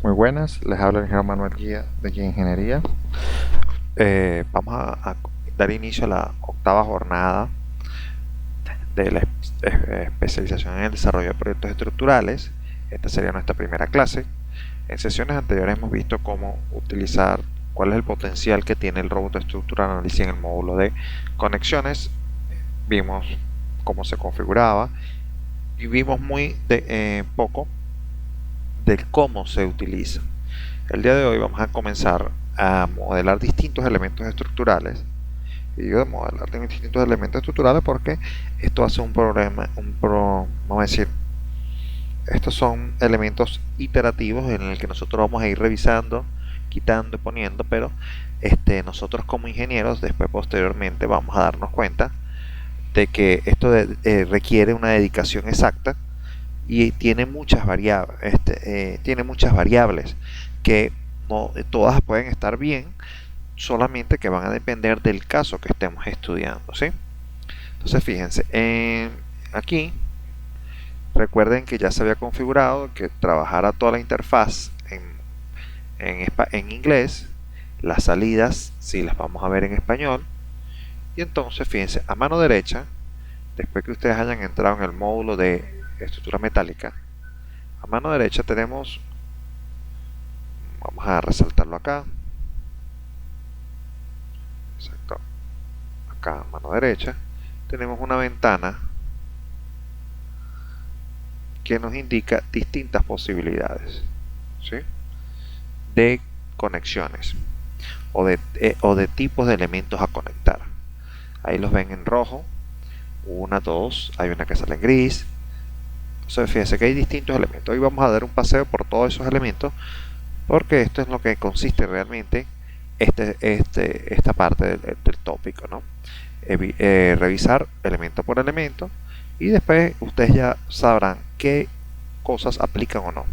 Muy buenas, les habla el ingeniero Manuel Guía de Guía Ingeniería. Vamos a dar inicio a la octava jornada de la especialización en el desarrollo de proyectos estructurales. Esta sería nuestra primera clase. En sesiones anteriores hemos visto cómo utilizar, cuál es el potencial que tiene el robot estructural análisis en el módulo de conexiones. Vimos cómo se configuraba y vimos muy poco de cómo se utiliza. El día de hoy vamos a comenzar a modelar distintos elementos estructurales. Y digo de modelar distintos elementos estructurales porque esto hace un problema, vamos a decir, estos son elementos iterativos en el que nosotros vamos a ir revisando, quitando y poniendo, pero nosotros como ingenieros después posteriormente vamos a darnos cuenta de que esto requiere una dedicación exacta y tiene muchas variables que no todas pueden estar bien, solamente que van a depender del caso que estemos estudiando, ¿sí? Entonces fíjense, aquí recuerden que ya se había configurado que trabajara toda la interfaz en inglés, las salidas sí las vamos a ver en español, y entonces fíjense, a mano derecha, después que ustedes hayan entrado en el módulo de estructura metálica, a mano derecha tenemos, vamos a resaltarlo acá, exacto, acá a mano derecha tenemos una ventana que nos indica distintas posibilidades, ¿sí?, de conexiones o de tipos de elementos a conectar. Ahí los ven en rojo, una, dos, hay una que sale en gris. Entonces fíjense que hay distintos elementos. Hoy vamos a dar un paseo por todos esos elementos porque esto es lo que consiste realmente esta parte del tópico, ¿no? Revisar elemento por elemento y después ustedes ya sabrán qué cosas aplican o no.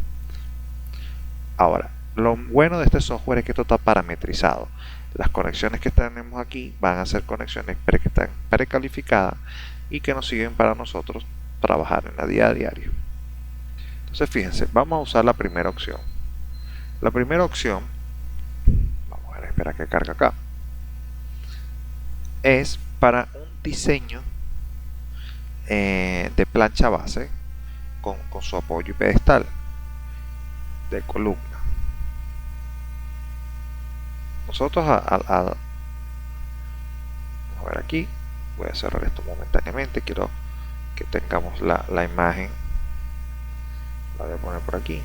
Ahora, lo bueno de este software es que esto está parametrizado. Las conexiones que tenemos aquí van a ser conexiones que están precalificadas y que nos sirven para nosotros trabajar en la día a diario. Entonces fíjense, vamos a usar la primera opción. La primera opción, vamos a ver, espera que carga acá, es para un diseño de plancha base con su apoyo y pedestal de columna. Nosotros vamos a ver aquí, voy a cerrar esto momentáneamente, quiero que tengamos la imagen, la voy a poner por aquí,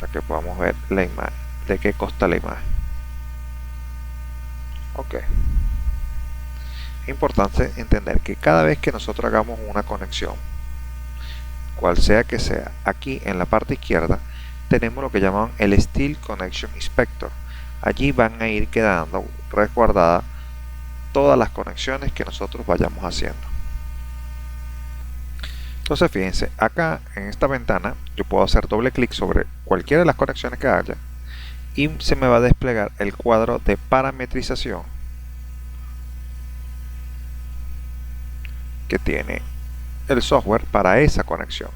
para que podamos ver la imagen, de qué consta la imagen. Ok, es importante entender que cada vez que nosotros hagamos una conexión, cual sea que sea, aquí en la parte izquierda tenemos lo que llaman el Steel Connection Inspector. Allí van a ir quedando resguardadas todas las conexiones que nosotros vayamos haciendo. Entonces fíjense, acá en esta ventana yo puedo hacer doble clic sobre cualquiera de las conexiones que haya y se me va a desplegar el cuadro de parametrización que tiene el software para esa conexión,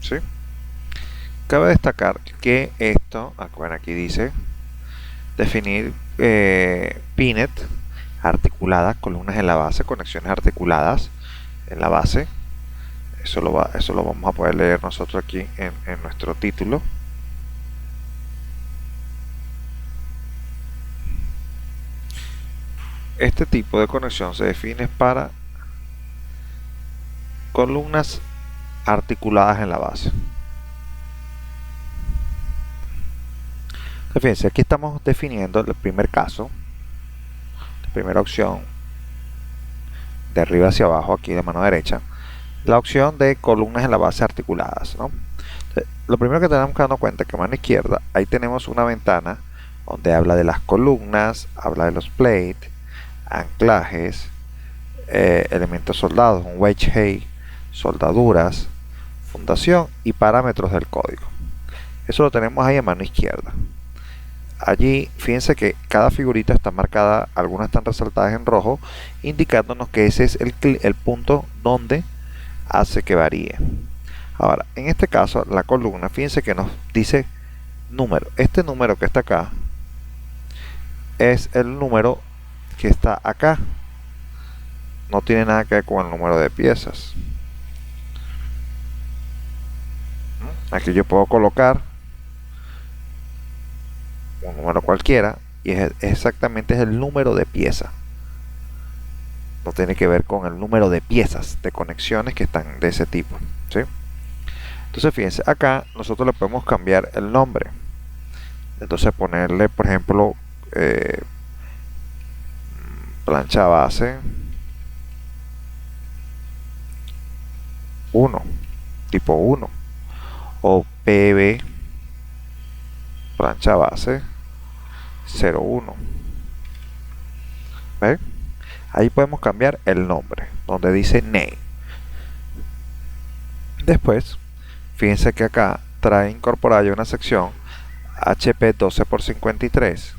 ¿sí? Cabe destacar que esto, bueno, aquí dice definir PINET articuladas, columnas en la base, conexiones articuladas en la base. Eso lo vamos a poder leer nosotros aquí en nuestro título. Este tipo de conexión se define para columnas articuladas en la base. Fíjense, aquí estamos definiendo el primer caso, la primera opción, de arriba hacia abajo, aquí de mano derecha, la opción de columnas en la base articuladas, ¿no? Entonces, lo primero que tenemos que darnos cuenta es que a mano izquierda, ahí tenemos una ventana donde habla de las columnas, habla de los plates, anclajes, elementos soldados, un wedge hay, soldaduras, fundación y parámetros del código. Eso lo tenemos ahí a mano izquierda. Allí fíjense que cada figurita está marcada, algunas están resaltadas en rojo, indicándonos que ese es el punto donde hace que varíe. Ahora, en este caso, la columna, fíjense que nos dice número. Este número que está acá es el número que está acá. No tiene nada que ver con el número de piezas. Aquí yo puedo colocar un número cualquiera y exactamente es el número de pieza. No tiene que ver con el número de piezas de conexiones que están de ese tipo, ¿sí? Entonces fíjense, acá nosotros le podemos cambiar el nombre. Entonces ponerle, por ejemplo, plancha base 1, tipo 1, o PB plancha base 01. ¿Ven? Ahí podemos cambiar el nombre, donde dice name. Después, fíjense que acá trae incorporada ya una sección HP 12x53.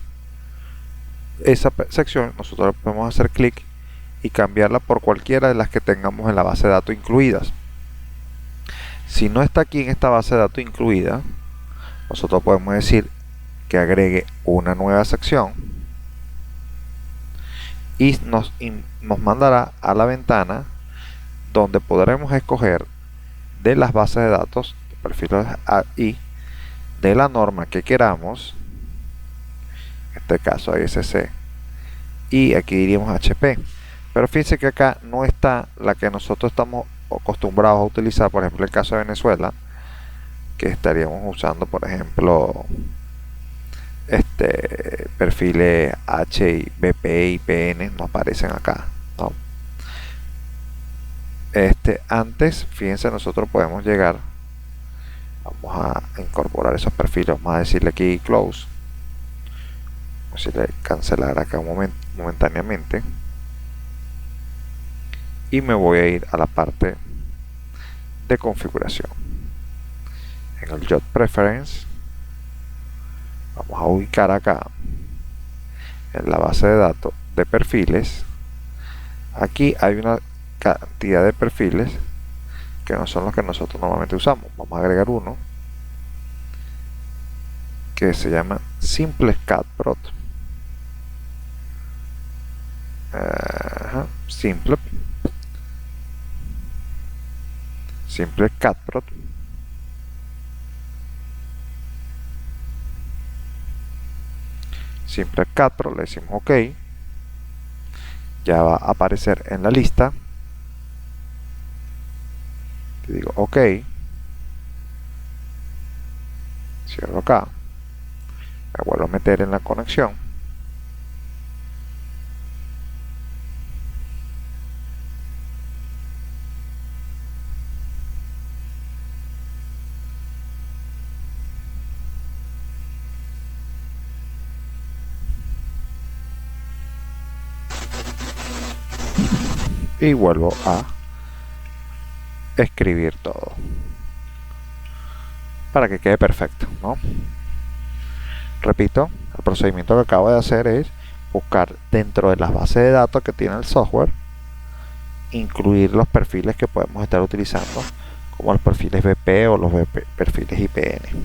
Esa sección nosotros podemos hacer clic y cambiarla por cualquiera de las que tengamos en la base de datos incluidas. Si no está aquí en esta base de datos incluida, nosotros podemos decir que agregue una nueva sección y nos mandará a la ventana donde podremos escoger de las bases de datos de perfiles AI de la norma que queramos, en este caso ISC, y aquí diríamos HP. Pero fíjense que acá no está la que nosotros estamos acostumbrados a utilizar, por ejemplo el caso de Venezuela, que estaríamos usando, por ejemplo, perfiles H, BP y PN no aparecen acá, ¿no? Antes, fíjense, nosotros podemos llegar, vamos a incorporar esos perfiles, vamos a decirle aquí close, vamos a decirle cancelar acá momentáneamente, y me voy a ir a la parte de configuración. En el Job Preference vamos a ubicar acá en la base de datos de perfiles. Aquí hay una cantidad de perfiles que no son los que nosotros normalmente usamos. Vamos a agregar uno que se llama Simple CADprot. Simple CADprot. Simple CADprot, le decimos OK. Ya va a aparecer en la lista. Le digo OK. Cierro acá. Me vuelvo a meter en la conexión. Y vuelvo a escribir todo para que quede perfecto, ¿no? Repito, el procedimiento que acabo de hacer es buscar dentro de las bases de datos que tiene el software, incluir los perfiles que podemos estar utilizando, como los perfiles BP o los perfiles IPN,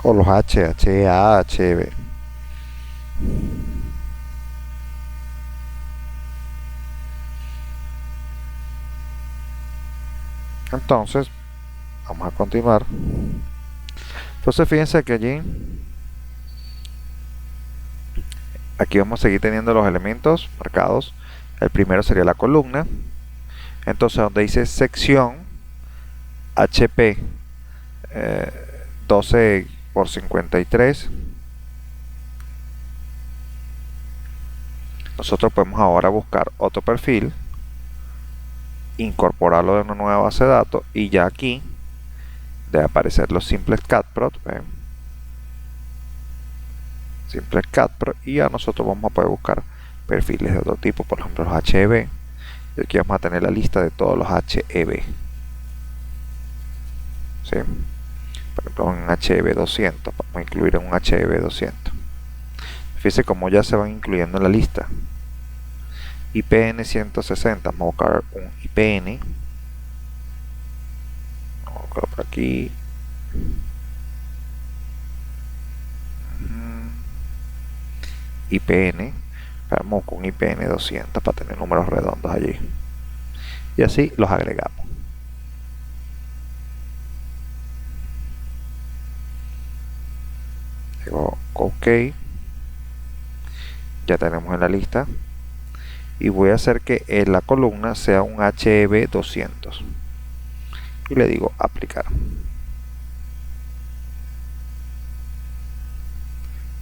o los HA, HB. Entonces, vamos a continuar. Entonces, fíjense que aquí vamos a seguir teniendo los elementos marcados. El primero sería la columna. Entonces, donde dice sección HP 12x53, nosotros podemos ahora buscar otro perfil, incorporarlo de una nueva base de datos, y ya aquí debe aparecer los simples CADprot, simples CADprot, y ya nosotros vamos a poder buscar perfiles de otro tipo, por ejemplo los HEB, y aquí vamos a tener la lista de todos los HEB, ¿sí? Por ejemplo en HEB 200, vamos a incluir en un HEB 200. Fíjense cómo ya se van incluyendo en la lista. IPN 160, vamos a buscar un IPN coloco por aquí. IPN, vamos con IPN 200 para tener números redondos allí, y así los agregamos. Digo OK, ya tenemos en la lista, y voy a hacer que en la columna sea un HEB 200 y le digo aplicar.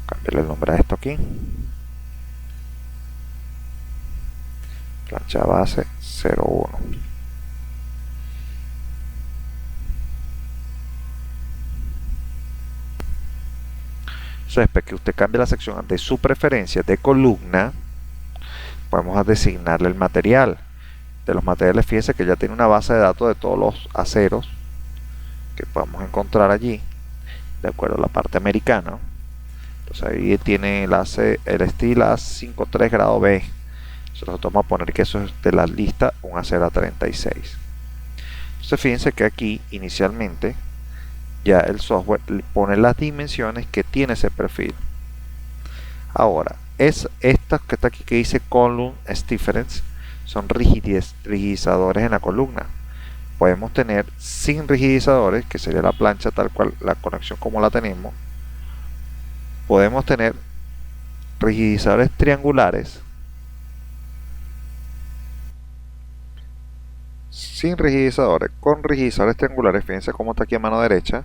Cambiarle el nombre a esto aquí, plancha base 01. Después que usted cambie la sección de su preferencia de columna, podemos designarle el material. De los materiales, fíjense que ya tiene una base de datos de todos los aceros que podemos encontrar allí, de acuerdo a la parte americana. Entonces ahí tiene el steel A53 grado B. Nosotros vamos a poner que eso es de la lista un acero A36. Entonces fíjense que aquí inicialmente ya el software pone las dimensiones que tiene ese perfil. Ahora, esta que está aquí que dice column stiffeners son rigidizadores en la columna. Podemos tener sin rigidizadores, que sería la plancha tal cual, la conexión como la tenemos. Podemos tener rigidizadores triangulares, sin rigidizadores, con rigidizadores triangulares. Fíjense cómo está aquí a mano derecha,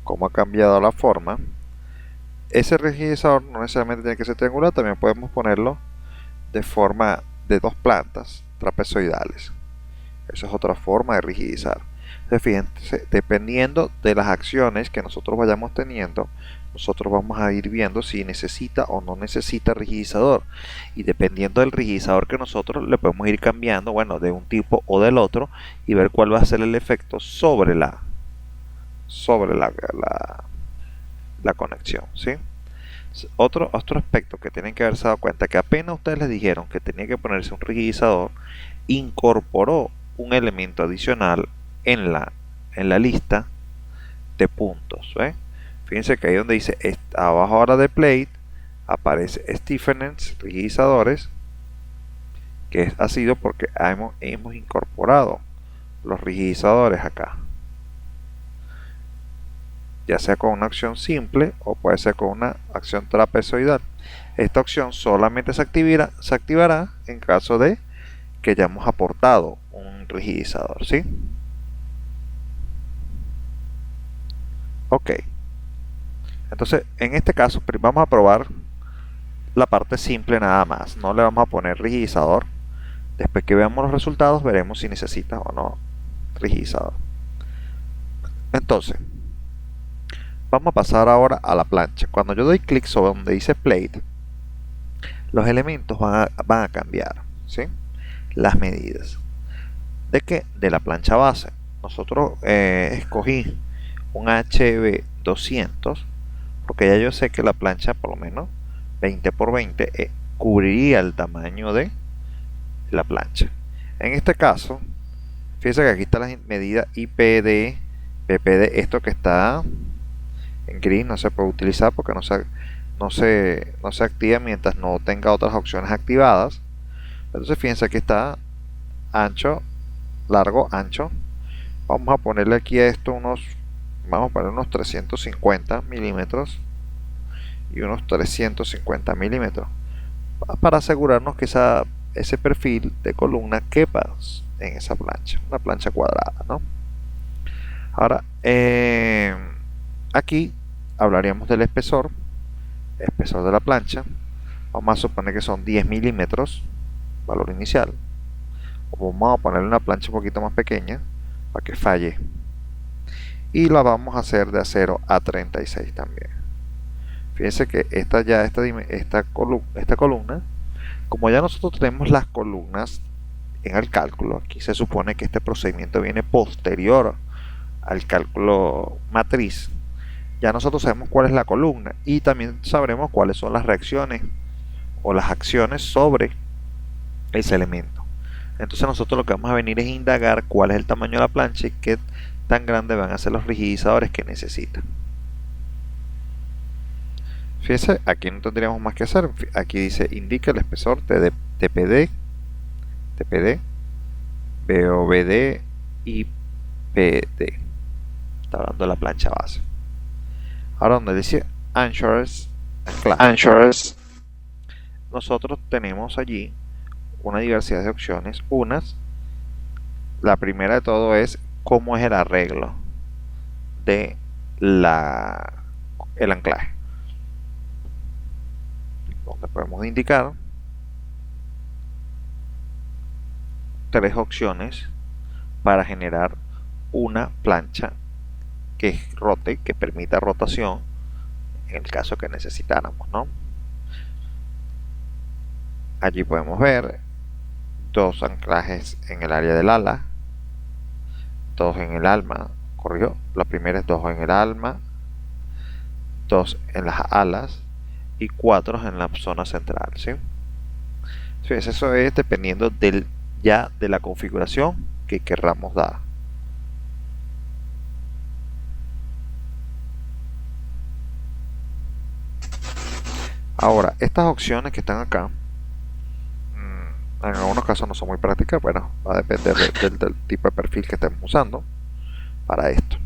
cómo ha cambiado la forma. Ese rigidizador no necesariamente tiene que ser triangular, también podemos ponerlo de forma de dos plantas trapezoidales. Esa es otra forma de rigidizar. Entonces, fíjense, dependiendo de las acciones que nosotros vayamos teniendo, nosotros vamos a ir viendo si necesita o no necesita rigidizador, y dependiendo del rigidizador que nosotros le podemos ir cambiando, bueno, de un tipo o del otro, y ver cuál va a ser el efecto sobre la conexión, ¿sí? Otro aspecto que tienen que haberse dado cuenta, que apenas ustedes les dijeron que tenía que ponerse un rigidizador, incorporó un elemento adicional en la lista de puntos, ¿eh? Fíjense que ahí donde dice abajo ahora de plate aparece stiffeners, rigidizadores, que ha sido porque hemos incorporado los rigidizadores acá, ya sea con una acción simple o puede ser con una acción trapezoidal. Esta opción solamente se activará en caso de que hayamos aportado un rigidizador, ¿sí? OK. Entonces, en este caso, vamos a probar la parte simple nada más. No le vamos a poner rigidizador. Después que veamos los resultados, veremos si necesita o no rigidizador. Entonces, vamos a pasar ahora a la plancha. Cuando yo doy clic sobre donde dice plate, los elementos van a cambiar, ¿sí? Las medidas. ¿De qué? De la plancha base. Nosotros escogí un HB 200 porque ya yo sé que la plancha por lo menos 20 por 20 cubriría el tamaño de la plancha. En este caso, fíjense que aquí está la medida IPD, PPD. Esto que está en gris no se puede utilizar porque no se activa mientras no tenga otras opciones activadas. Entonces fíjense que está ancho, largo, ancho. Vamos a ponerle aquí a esto vamos a poner unos 350 milímetros y unos 350 milímetros para asegurarnos que ese perfil de columna quepa en esa plancha, una plancha cuadrada, ¿no? Ahora, aquí hablaríamos del espesor de la plancha. Vamos a suponer que son 10 milímetros, valor inicial. O vamos a ponerle una plancha un poquito más pequeña para que falle. Y la vamos a hacer de acero A36 también. Fíjense que esta columna, como ya nosotros tenemos las columnas en el cálculo, aquí se supone que este procedimiento viene posterior al cálculo matriz. Ya nosotros sabemos cuál es la columna y también sabremos cuáles son las reacciones o las acciones sobre ese elemento. Entonces nosotros lo que vamos a venir es indagar cuál es el tamaño de la plancha y qué tan grandes van a ser los rigidizadores que necesita. Fíjense, aquí no tendríamos más que hacer. Aquí dice indica el espesor TPD, BOBD y PD. Está hablando de la plancha base. Ahora donde dice anchors, nosotros tenemos allí una diversidad de opciones. La primera de todo es cómo es el arreglo de el anclaje, donde podemos indicar 3 opciones para generar una plancha que rote, que permita rotación en el caso que necesitáramos, ¿no? Allí podemos ver 2 anclajes en el área del ala, 2 en el alma, la primera es 2 en el alma, 2 en las alas y 4 en la zona central, ¿sí? Entonces, eso es dependiendo de la configuración que querramos dar. Ahora, estas opciones que están acá, en algunos casos no son muy prácticas. Bueno, va a depender del tipo de perfil que estemos usando para esto.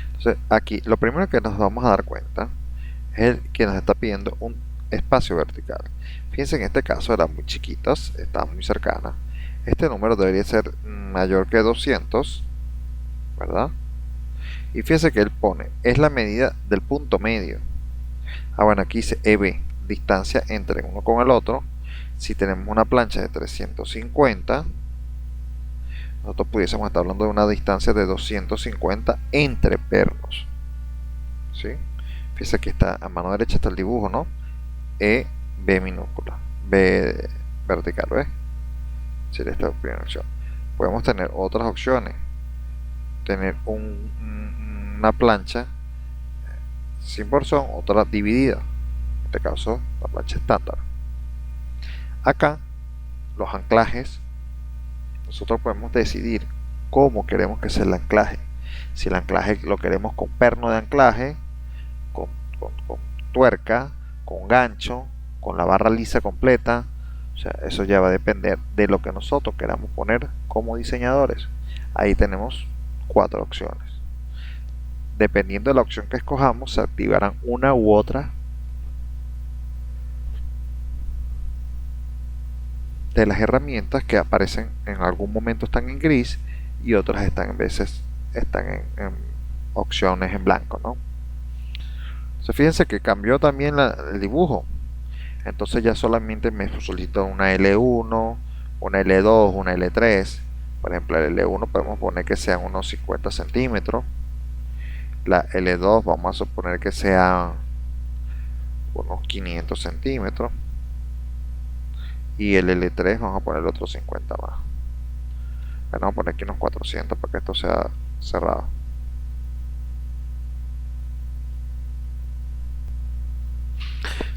Entonces, aquí lo primero que nos vamos a dar cuenta es que nos está pidiendo un espacio vertical. Fíjense, en este caso eran muy chiquitas, estaban muy cercanas. Este número debería ser mayor que 200, ¿verdad? Y fíjense que él pone, es la medida del punto medio. Bueno, aquí dice EB, distancia entre uno con el otro. Si tenemos una plancha de 350, nosotros pudiésemos estar hablando de una distancia de 250 entre pernos, ¿sí? Fíjense que está a mano derecha está el dibujo, ¿no? B minúscula, B vertical, ¿ves? Sería esta primera opción. Podemos tener otras opciones, tener una plancha sin borzón, otra dividida, en este caso la plancha estándar. Acá los anclajes, nosotros podemos decidir cómo queremos que sea el anclaje. Si el anclaje lo queremos con perno de anclaje, con tuerca, con gancho, con la barra lisa completa. O sea, eso ya va a depender de lo que nosotros queramos poner como diseñadores. Ahí tenemos 4 opciones. Dependiendo de la opción que escojamos, se activarán una u otra de las herramientas que aparecen. En algún momento están en gris y otras están en opciones en blanco, ¿no? Entonces, fíjense que cambió también el dibujo. Entonces ya solamente me solicita una L1, una L2, una L3. Por ejemplo, el L1 podemos poner que sean unos 50 centímetros. La L2 vamos a suponer que sea unos 500 centímetros. Y el L3 vamos a poner otros 50 más. Bueno, vamos a poner aquí unos 400 para que esto sea cerrado.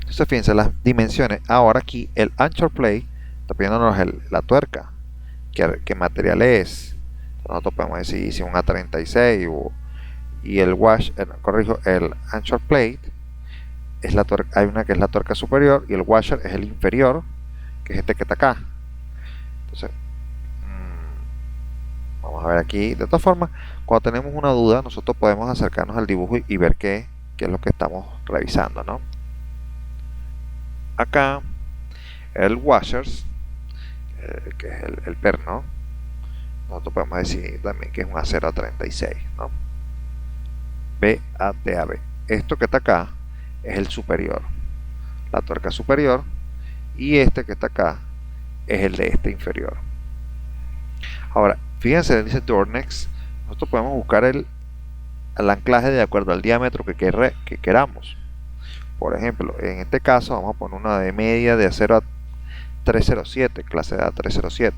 Entonces fíjense las dimensiones. Ahora aquí el anchor plate está pidiéndonos la tuerca. ¿Qué material es? Nosotros podemos decir si un A36 y el el anchor plate es la tuerca. Hay una que es la tuerca superior y el washer es el inferior, que es este que está acá. Entonces vamos a ver aquí. De todas formas, cuando tenemos una duda, nosotros podemos acercarnos al dibujo y ver qué es lo que estamos revisando, ¿no? Acá el washers, que es el perno, nosotros podemos decir también que es un A036, ¿no? BATAB. Esto que está acá es el superior, la tuerca superior, y este que está acá es el de este inferior. Ahora, fíjense, dice Dornex, nosotros podemos buscar el anclaje de acuerdo al diámetro que queramos. Por ejemplo, en este caso vamos a poner una de media de acero A307, clase de A307.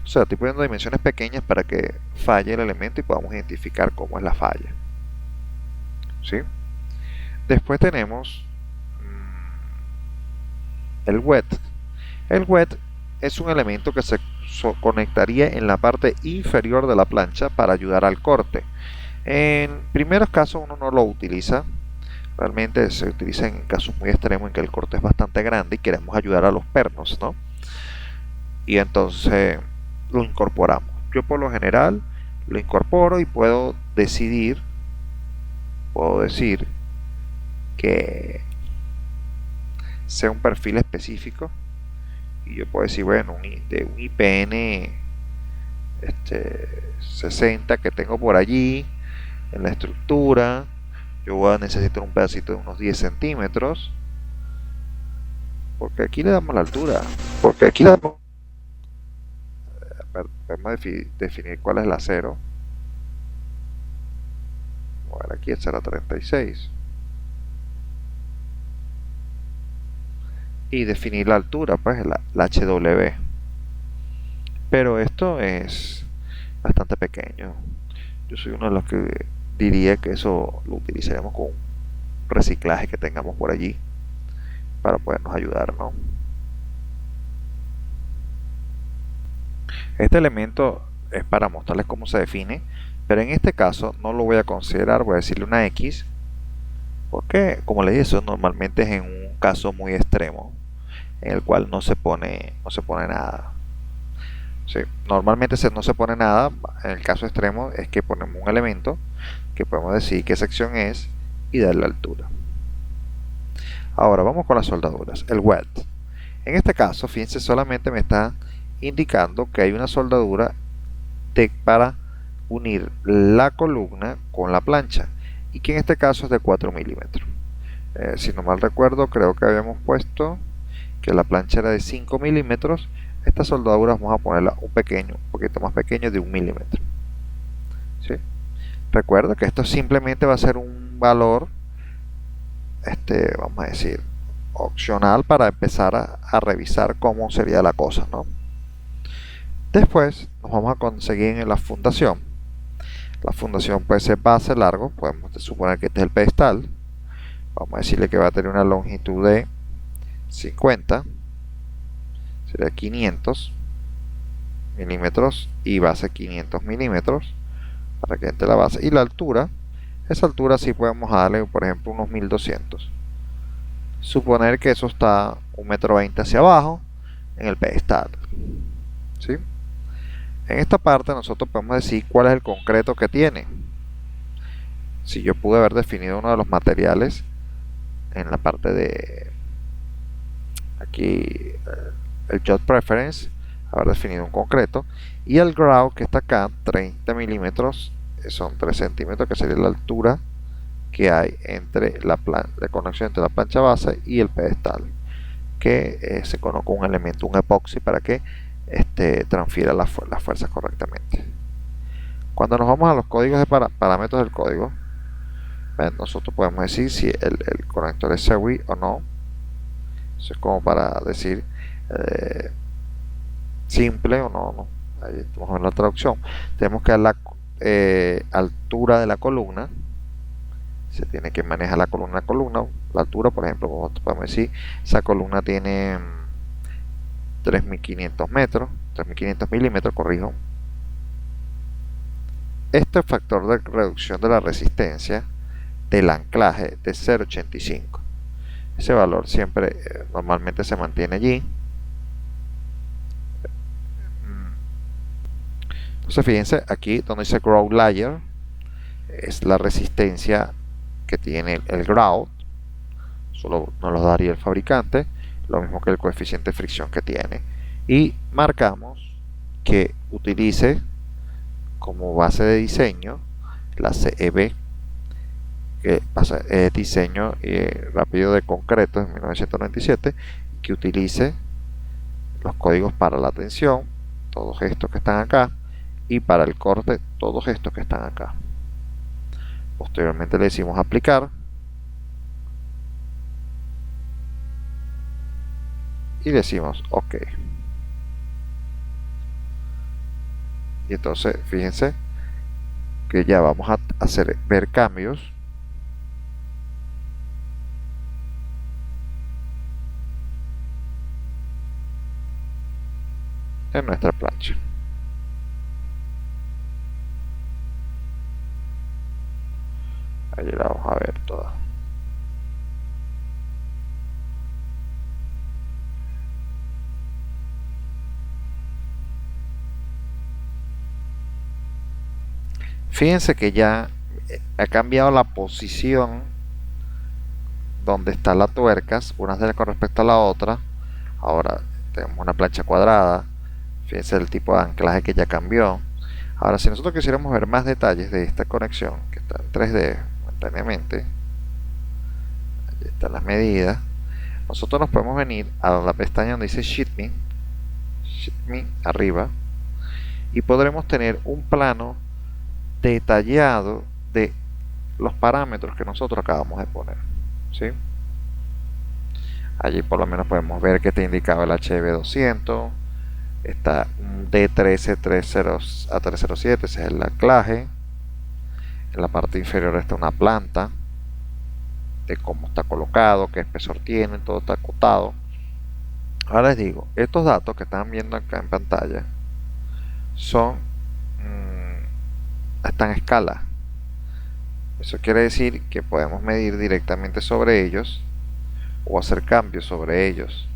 O sea, estoy poniendo dimensiones pequeñas para que falle el elemento y podamos identificar cómo es la falla, ¿sí? Después tenemos el wet. El wet es un elemento que se conectaría en la parte inferior de la plancha para ayudar al corte. En primeros casos uno no lo utiliza, realmente se utiliza en casos muy extremos en que el corte es bastante grande y queremos ayudar a los pernos, ¿no? Y entonces lo incorporamos. Yo por lo general lo incorporo y puedo decir que sea un perfil específico, y yo puedo decir, bueno, de un IPN 60 que tengo por allí en la estructura, yo voy a necesitar un pedacito de unos 10 centímetros, porque aquí le damos la altura, porque aquí le damos, podemos definir cuál es el acero. Vamos a ver, aquí será 36 y definir la altura, pues la HW, pero esto es bastante pequeño. Yo soy uno de los que diría que eso lo utilizaremos con un reciclaje que tengamos por allí para podernos ayudar, ¿no? Este elemento es para mostrarles cómo se define, pero en este caso no lo voy a considerar, voy a decirle una X, porque como les dije, eso normalmente es en un caso muy extremo, en el cual no se pone nada. Sí, normalmente no se pone nada. En el caso extremo es que ponemos un elemento que podemos decir qué sección es y darle la altura. Ahora vamos con las soldaduras, el weld. En este caso, fíjense, solamente me está indicando que hay una soldadura para unir la columna con la plancha y que en este caso es de 4 milímetros. Si no mal recuerdo, creo que habíamos puesto que la plancha era de 5 milímetros. Estas soldaduras vamos a ponerla un poquito más pequeño, de 1 milímetro. ¿Sí? Recuerda que esto simplemente va a ser un valor, vamos a decir, opcional para empezar a revisar cómo sería la cosa, ¿no? Después nos vamos a conseguir en la fundación. La fundación puede ser base, largo, podemos suponer que este es el pedestal. Vamos a decirle que va a tener una longitud de 50, sería 500 milímetros y base 500 milímetros para que entre la base. Y la altura, esa altura sí podemos darle, por ejemplo, unos 1200. Suponer que eso está 1,20 m hacia abajo en el pedestal. ¿Sí? En esta parte nosotros podemos decir cuál es el concreto que tiene. Si yo pude haber definido uno de los materiales en la parte de aquí, el Job Preference, haber definido un concreto, y el grout que está acá, 30 milímetros, son 3 centímetros, que sería la altura que hay entre la conexión entre la plancha base y el pedestal, que se coloca un elemento, un epoxi, para que transfiera las fuerzas correctamente. Cuando nos vamos a los códigos de parámetros del código, nosotros podemos decir si el conector es SEWI o no. Eso es como para decir simple o no. Ahí vamos a ver la traducción. Tenemos que dar la altura de la columna. Se tiene que manejar la columna la altura, por ejemplo, podemos decir esa columna tiene 3500 metros, 3500 milímetros, corrijo. Este factor de reducción de la resistencia del anclaje de 0,85. Ese valor siempre normalmente se mantiene allí. Entonces fíjense aquí donde dice grout layer, es la resistencia que tiene el grout, solo nos lo daría el fabricante, lo mismo que el coeficiente de fricción que tiene, y marcamos que utilice como base de diseño la CEB, que pasa diseño rápido de concreto en 1997, que utilice los códigos para la tensión, todos estos que están acá, y para el corte, todos estos que están acá. Posteriormente le decimos aplicar y decimos OK. Y entonces fíjense que ya vamos a ver cambios. en nuestra plancha. Allí la vamos a ver toda. Fíjense que ya ha cambiado la posición donde está la tuercas, una con respecto a la otra. Ahora tenemos una plancha cuadrada. Fíjense el tipo de anclaje que ya cambió. Ahora, si nosotros quisiéramos ver más detalles de esta conexión, que está en 3D momentáneamente, allí están las medidas, nosotros nos podemos venir a la pestaña donde dice Sheet Me arriba, y podremos tener un plano detallado de los parámetros que nosotros acabamos de poner, ¿sí? Allí por lo menos podemos ver que te indicaba el HB200, está un D1330A307, ese es el anclaje. En la parte inferior está una planta de cómo está colocado, qué espesor tiene, todo está acotado. Ahora les digo, estos datos que están viendo acá en pantalla son están en escala. Eso quiere decir que podemos medir directamente sobre ellos o hacer cambios sobre ellos.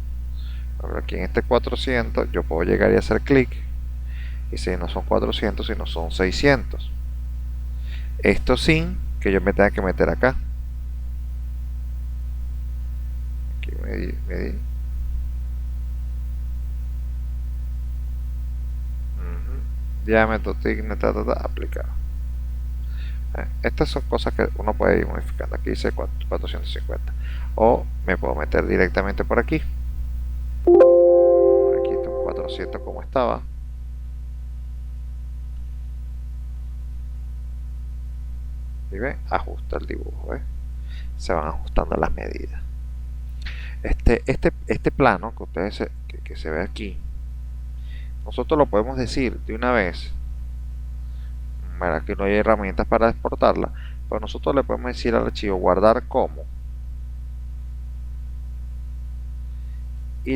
Pero aquí en este 400 yo puedo llegar y hacer clic, y si no son 400, si no son 600. Esto sin que yo me tenga que meter acá. Aquí medir. Diámetro, thickness, aplicado. Estas son cosas que uno puede ir modificando. Aquí dice 450. O me puedo meter directamente por aquí. Por aquí está un 400 como estaba. Y ven, ajusta el dibujo. Se van ajustando las medidas. Este plano que ustedes que se ve aquí, nosotros lo podemos decir de una vez. Bueno, aquí no hay herramientas para exportarla, pero nosotros le podemos decir al archivo guardar como y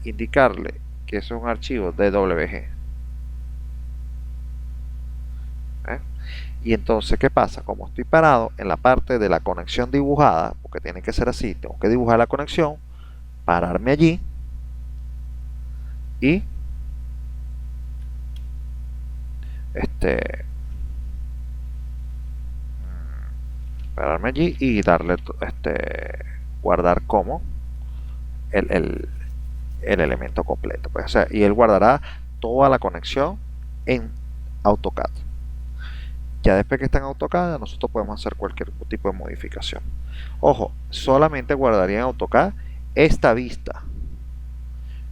indicarle que es un archivo DWG. Y entonces, ¿qué pasa? Como estoy parado en la parte de la conexión dibujada, porque tiene que ser así, tengo que dibujar la conexión, pararme allí y pararme allí y darle guardar como el elemento completo, pues, o sea, y él guardará toda la conexión en AutoCAD. Ya después que está en AutoCAD, nosotros podemos hacer cualquier tipo de modificación. Ojo, solamente guardaría en AutoCAD esta vista.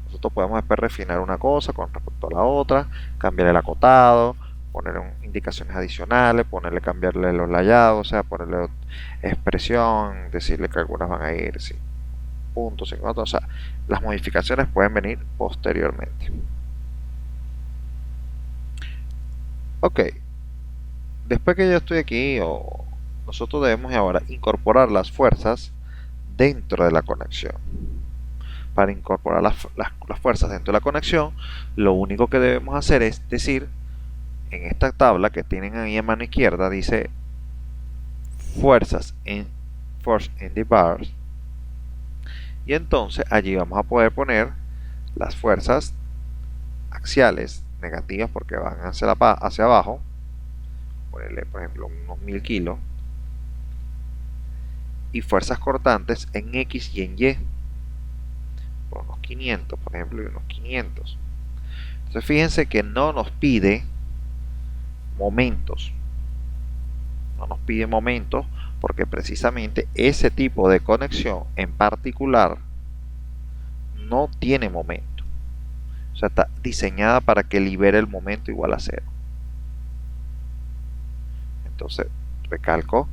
Nosotros podemos después refinar una cosa con respecto a la otra, cambiar el acotado, poner indicaciones adicionales, cambiarle los layados, o sea, ponerle expresión, decirle que algunas van a ir sin puntos, sin otros, o sea, las modificaciones pueden venir posteriormente. Ok, después que yo estoy aquí, nosotros debemos ahora incorporar las fuerzas dentro de la conexión. Para incorporar las fuerzas dentro de la conexión, lo único que debemos hacer es decir, en esta tabla que tienen ahí en mano izquierda, dice fuerzas en force in the bars, y entonces allí vamos a poder poner las fuerzas axiales negativas porque van hacia abajo, ponerle por ejemplo unos 1000 kilos, y fuerzas cortantes en X y en Y por unos 500, por ejemplo, y unos 500. Entonces fíjense que no nos pide momentos, porque precisamente ese tipo de conexión en particular no tiene momento, o sea, está diseñada para que libere el momento igual a 0. Entonces recalco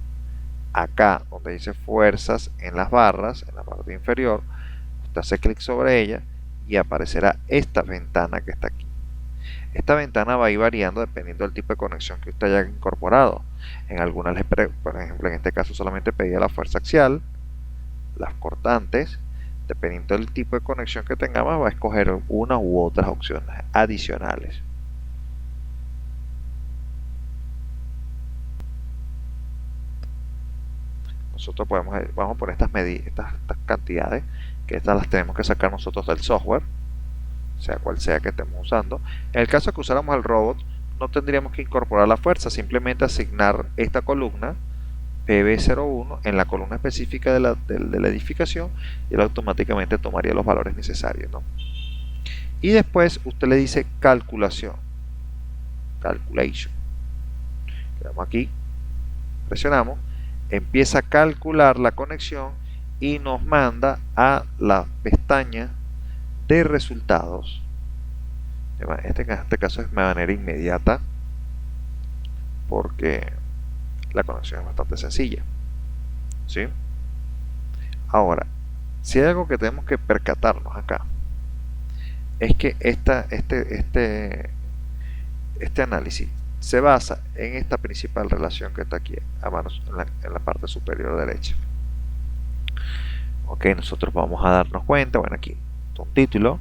acá donde dice fuerzas en las barras, en la parte inferior, usted hace clic sobre ella y aparecerá esta ventana que está aquí. Esta ventana va a ir variando dependiendo del tipo de conexión que usted haya incorporado. En algunas, por ejemplo, en este caso solamente pedía la fuerza axial, las cortantes, dependiendo del tipo de conexión que tengamos, va a escoger una u otras opciones adicionales. Nosotros vamos a poner estas cantidades, que estas las tenemos que sacar nosotros del software, sea cual sea que estemos usando. En el caso que usáramos el robot, no tendríamos que incorporar la fuerza, simplemente asignar esta columna PB01 en la columna específica de la edificación, y él automáticamente tomaría los valores necesarios, ¿no? Y después usted le dice calculation. Le damos aquí, presionamos, empieza a calcular la conexión y nos manda a la pestaña de resultados. En este caso es de manera inmediata, porque la conexión es bastante sencilla, ¿sí? Ahora, si hay algo que tenemos que percatarnos acá, es que este análisis se basa en esta principal relación que está aquí a mano en la parte superior derecha. Ok, nosotros vamos a darnos cuenta, bueno, aquí un título,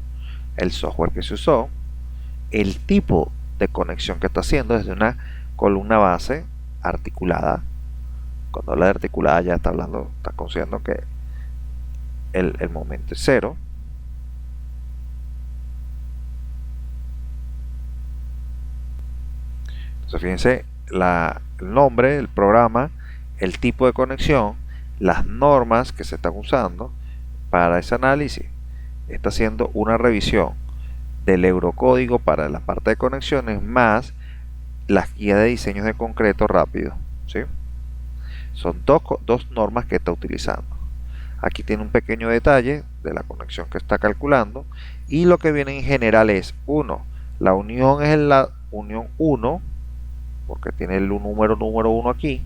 el software que se usó, el tipo de conexión que está haciendo desde una columna base articulada. Cuando habla de articulada ya está considerando que el momento es 0. Entonces fíjense el nombre, el programa, el tipo de conexión, las normas que se están usando para ese análisis. Está haciendo una revisión del eurocódigo para la parte de conexiones más las guías de diseños de concreto rápido, ¿sí? Son dos normas que está utilizando. Aquí tiene un pequeño detalle de la conexión que está calculando, y lo que viene en general es 1. La unión es la unión 1, porque tiene el número 1 aquí.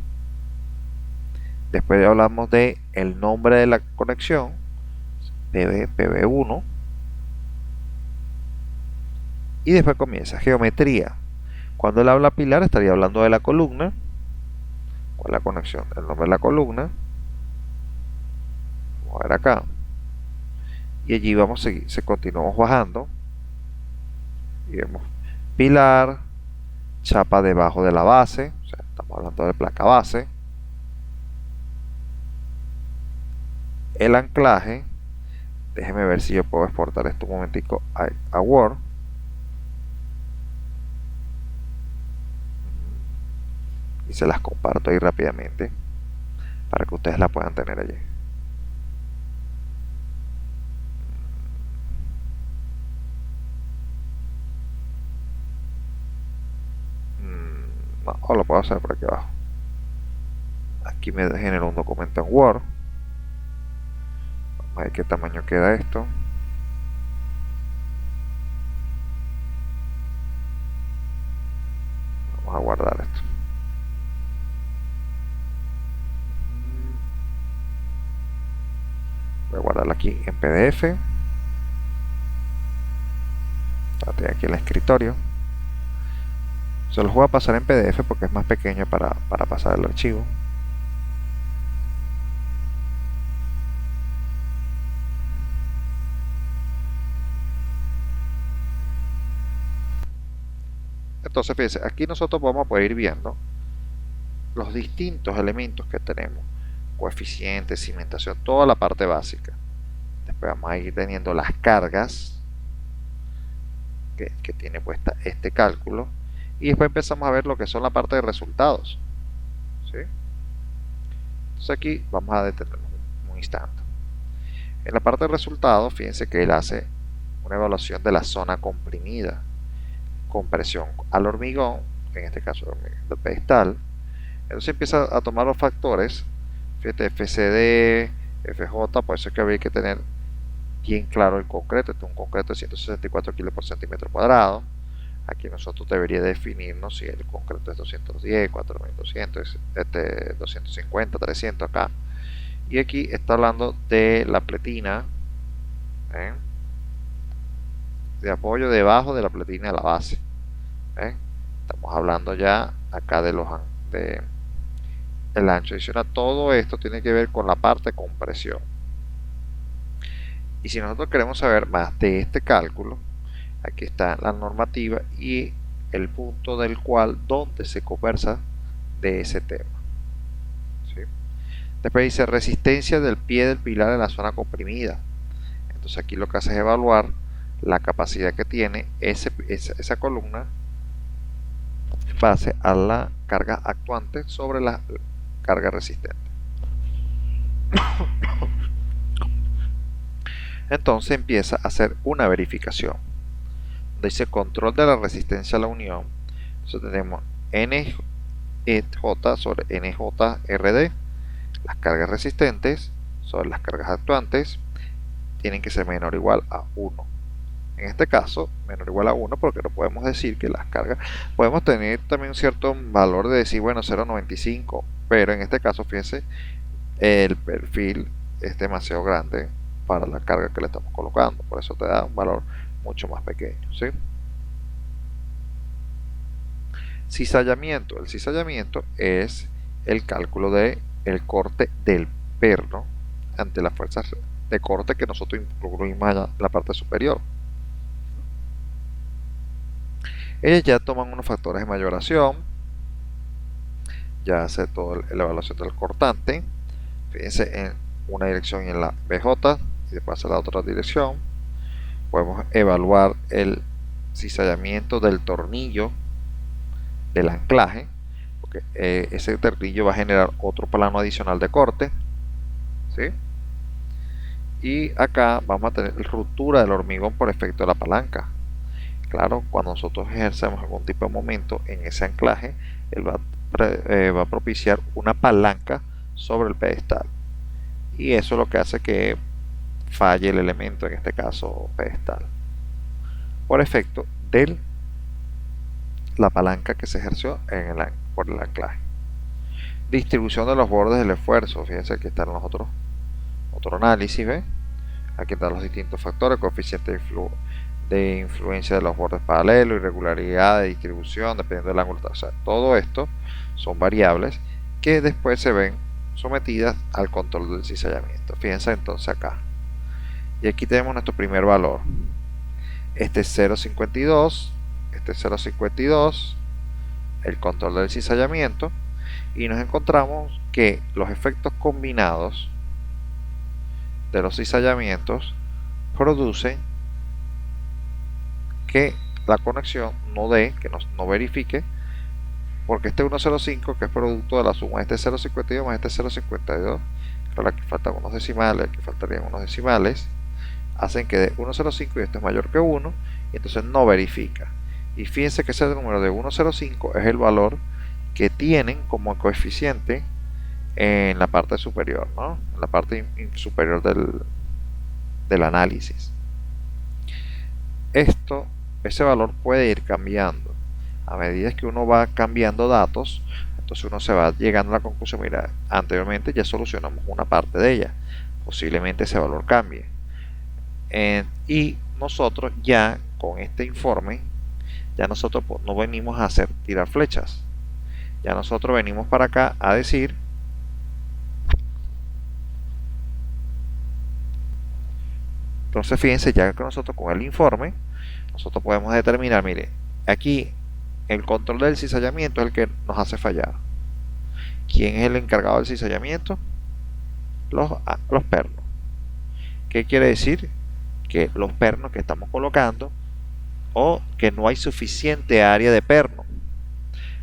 Después hablamos de el nombre de la conexión, PB1. Y después comienza geometría. Cuando él habla pilar, estaría hablando de la columna. ¿Cuál es la conexión? El nombre de la columna. Vamos a ver acá. Y allí vamos a seguir, continuamos bajando. Y vemos pilar, chapa debajo de la base. O sea, estamos hablando de placa base. El anclaje. Déjeme ver si yo puedo exportar esto un momentico a Word. Y se las comparto ahí rápidamente para que ustedes la puedan tener allí. No, o lo puedo hacer por aquí abajo. Aquí me genera un documento en Word. Vamos a ver qué tamaño queda esto. Vamos a guardar esto. Voy a guardarlo aquí en PDF. La tengo aquí en el escritorio. Se los voy a pasar en PDF porque es más pequeño para pasar el archivo. Entonces fíjense, aquí nosotros vamos a poder ir viendo los distintos elementos que tenemos: coeficientes, cimentación, toda la parte básica. Después vamos a ir teniendo las cargas que tiene puesta este cálculo, y después empezamos a ver lo que son la parte de resultados, ¿sí? Entonces aquí vamos a detenernos un instante. En la parte de resultados, fíjense que él hace una evaluación de la zona comprimida, compresión al hormigón, en este caso del pedestal. Entonces empieza a tomar los factores, fíjate, FCD, FJ, por eso es que habría que tener bien claro el concreto. Este es un concreto de 164 kilos por centímetro cuadrado. Aquí nosotros debería definirnos si el concreto es 210, 4200, 250, 300 acá. Y aquí está hablando de la pletina, ¿eh? De apoyo debajo de la pletina de la base, ¿eh? Estamos hablando ya acá de el ancho adicional. Todo esto tiene que ver con la parte de compresión. Y si nosotros queremos saber más de este cálculo, aquí está la normativa y el punto del cual donde se conversa de ese tema. ¿Sí? Después dice resistencia del pie del pilar en la zona comprimida. Entonces aquí lo que hace es evaluar la capacidad que tiene esa columna en base a la carga actuante sobre la carga resistente. Entonces empieza a hacer una verificación. Dice control de la resistencia a la unión. Entonces tenemos NJ sobre NJRD. Las cargas resistentes sobre las cargas actuantes tienen que ser menor o igual a 1. En este caso, menor o igual a 1 porque no podemos decir que las cargas, podemos tener también un cierto valor de decir, bueno, 0.95, pero en este caso, fíjense, el perfil es demasiado grande para la carga que le estamos colocando, por eso te da un valor mucho más pequeño, ¿sí? Cizallamiento. El cizallamiento es el cálculo de el corte del perno ante las fuerzas de corte que nosotros incluimos en la parte superior. Ellas ya toman unos factores de mayoración, ya hace toda la evaluación del cortante, fíjense en una dirección y en la BJ y después a la otra dirección. Podemos evaluar el cizallamiento del tornillo del anclaje, porque ese tornillo va a generar otro plano adicional de corte, ¿sí? Y acá vamos a tener ruptura del hormigón por efecto de la palanca. Claro, cuando nosotros ejercemos algún tipo de momento en ese anclaje, él va a propiciar una palanca sobre el pedestal, y eso es lo que hace que falle el elemento, en este caso pedestal, por efecto de la palanca que se ejerció por el anclaje. Distribución de los bordes del esfuerzo. Fíjense que están los otro análisis, ¿ve? Aquí están los distintos factores: coeficiente de influencia de los bordes paralelos, irregularidad de distribución dependiendo del ángulo. O sea, todo esto son variables que después se ven sometidas al control del cizallamiento. Fíjense entonces acá, y aquí tenemos nuestro primer valor. Este es 0.52, este es 0.52, el control del cizallamiento, y nos encontramos que los efectos combinados de los cizallamientos producen que la conexión no dé, que no verifique, porque este 1.05, que es producto de la suma de este 0.52 más este 0.52, claro, aquí faltan unos decimales, aquí faltarían unos decimales, hacen que de 1.05 y esto es mayor que 1, y entonces no verifica. Y fíjense que ese número de 1.05 es el valor que tienen como coeficiente en la parte superior, ¿no? En la parte superior del análisis. Ese valor puede ir cambiando a medida que uno va cambiando datos. Entonces uno se va llegando a la conclusión: mira, anteriormente ya solucionamos una parte de ella, posiblemente ese valor cambie. Y nosotros ya con este informe, ya nosotros no venimos a hacer tirar flechas, ya nosotros venimos para acá a decir: entonces fíjense, ya que nosotros con el informe nosotros podemos determinar, mire, aquí el control del cizallamiento es el que nos hace fallar. ¿Quién es el encargado del cizallamiento? Los pernos. ¿Qué quiere decir? Que los pernos que estamos colocando, o que no hay suficiente área de perno.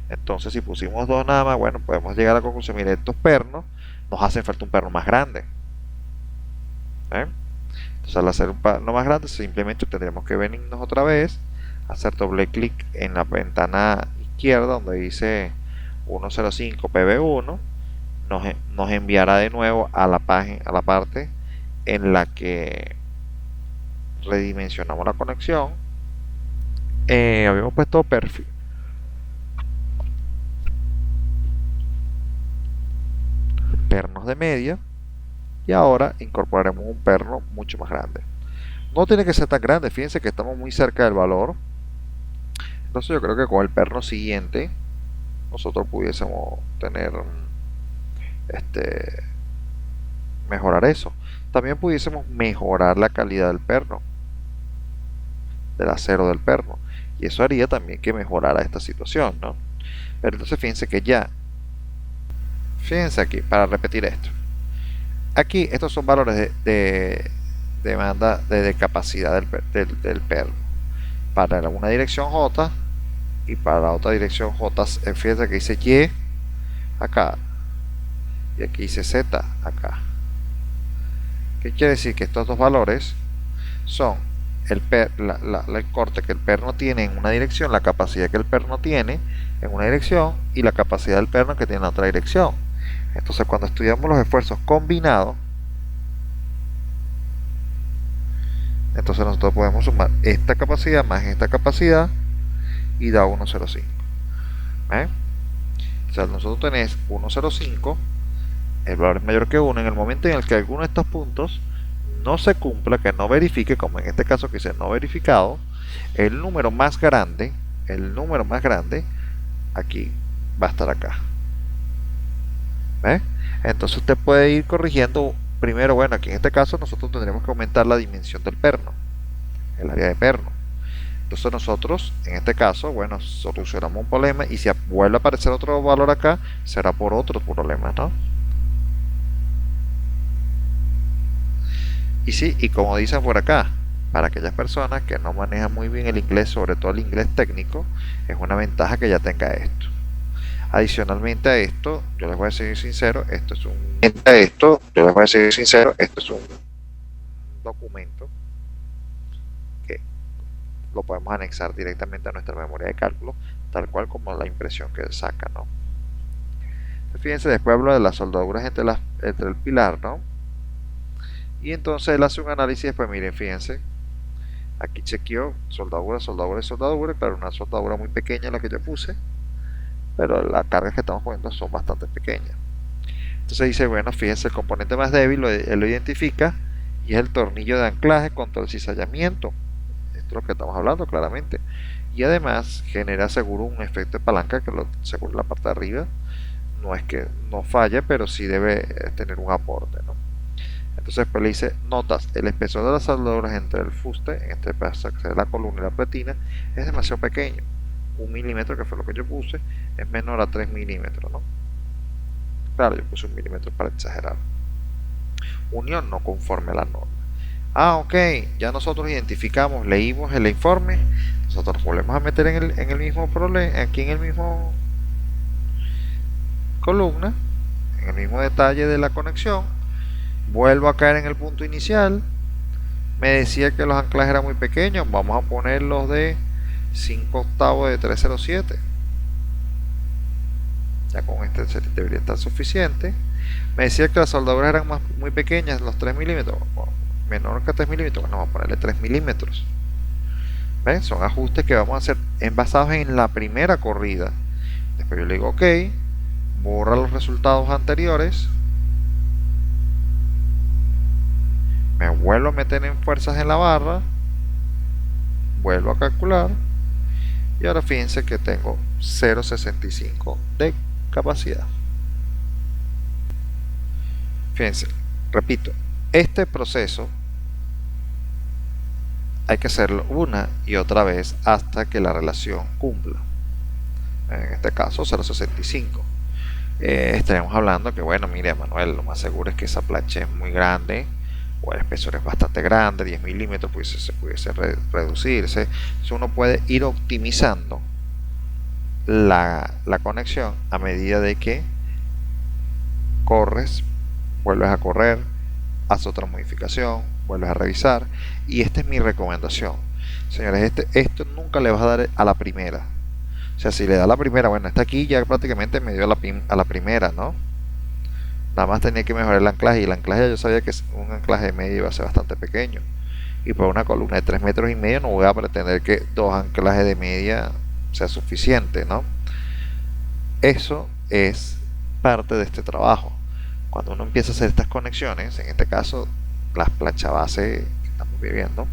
Entonces si pusimos dos nada más, bueno, podemos llegar a la conclusión: mire, estos pernos nos hacen falta un perno más grande. Entonces al hacer un perno más grande, simplemente tendremos que venirnos otra vez, hacer doble clic en la ventana izquierda donde dice 105 PB1, nos enviará de nuevo a la página, a la parte en la que redimensionamos la conexión. Habíamos puesto perfil, pernos de media, y ahora incorporaremos un perno mucho más grande. No tiene que ser tan grande, fíjense que estamos muy cerca del valor. Entonces yo creo que con el perno siguiente nosotros pudiésemos tener mejorar eso. También pudiésemos mejorar la calidad del perno, del acero del perno, y eso haría también que mejorara esta situación, ¿no? Pero entonces fíjense aquí, para repetir esto. Aquí estos son valores de demanda de capacidad del perno. Para una dirección J y para la otra dirección J, fíjense que dice Y acá y aquí dice Z acá. ¿Qué quiere decir? Que estos dos valores son el corte que el perno tiene en una dirección, la capacidad que el perno tiene en una dirección y la capacidad del perno que tiene en otra dirección. Entonces cuando estudiamos los esfuerzos combinados, entonces nosotros podemos sumar esta capacidad más esta capacidad y da 1,05. O sea, nosotros tenemos 1,05, el valor es mayor que 1 en el momento en el que alguno de estos puntos no se cumpla, que no verifique, como en este caso que dice no verificado, el número más grande aquí va a estar acá. Entonces usted puede ir corrigiendo primero. Bueno, aquí en este caso nosotros tendremos que aumentar la dimensión del perno, el área de perno. Entonces nosotros en este caso, bueno, solucionamos un problema, y si vuelve a aparecer otro valor acá, será por otro problema, ¿no? Y sí, y como dicen por acá, para aquellas personas que no manejan muy bien el inglés, sobre todo el inglés técnico, es una ventaja que ya tenga esto. Adicionalmente a esto, yo les voy a ser sincero, esto es un documento que lo podemos anexar directamente a nuestra memoria de cálculo, tal cual como la impresión que saca, ¿no? Entonces, fíjense, después hablo de las soldaduras entre el pilar, ¿no? Y entonces él hace un análisis. Pues miren, fíjense, aquí chequeó soldadura, soldadura y soldadura. Claro, una soldadura muy pequeña la que yo puse, pero las cargas que estamos poniendo son bastante pequeñas. Entonces dice, bueno, fíjense, el componente más débil él lo identifica, y es el tornillo de anclaje contra el cizallamiento. Esto es lo que estamos hablando claramente. Y además genera seguro un efecto de palanca que según la parte de arriba no es que no falle, pero sí debe tener un aporte, ¿no? Entonces después le dice, notas, el espesor de las soldaduras entre el fuste, en este caso que es la columna y la platina, es demasiado pequeño. 1 milímetro, que fue lo que yo puse, es menor a 3 milímetros, ¿no? Claro, yo puse 1 milímetro para exagerar. Unión no conforme a la norma. Ok, ya nosotros identificamos, leímos el informe, nosotros nos volvemos a meter en el mismo problema, aquí en el mismo columna, en el mismo detalle de la conexión. Vuelvo a caer en el punto inicial. Me decía que los anclajes eran muy pequeños, vamos a ponerlos de 5/8 de 307. Ya con este debería estar suficiente. Me decía que las soldaduras eran muy pequeñas, los 3 milímetros, menor que 3 milímetros, bueno, vamos a ponerle 3 milímetros. ¿Ven? Son ajustes que vamos a hacer basados en la primera corrida. Después yo le digo ok, borra los resultados anteriores, me vuelvo a meter en fuerzas en la barra, vuelvo a calcular, y ahora fíjense que tengo 0,65 de capacidad. Fíjense, repito, este proceso hay que hacerlo una y otra vez hasta que la relación cumpla. En este caso 0,65. Estaremos hablando que, bueno, mire, Manuel, lo más seguro es que esa plancha es muy grande, o el espesor es bastante grande, 10 milímetros pudiese reducirse. Entonces uno puede ir optimizando la conexión a medida de que corres, vuelves a correr, haces otra modificación, vuelves a revisar. Y esta es mi recomendación, señores. Esto nunca le vas a dar a la primera. O sea, si le da a la primera, bueno, está aquí ya prácticamente me dio a la primera, ¿no? Nada más tenía que mejorar el anclaje, y el anclaje yo sabía que un anclaje de medio iba a ser bastante pequeño, y por una columna de 3,5 metros no voy a pretender que 2 anclajes de media sea suficiente, ¿no? Eso es parte de este trabajo. Cuando uno empieza a hacer estas conexiones, en este caso las planchas base que estamos viviendo,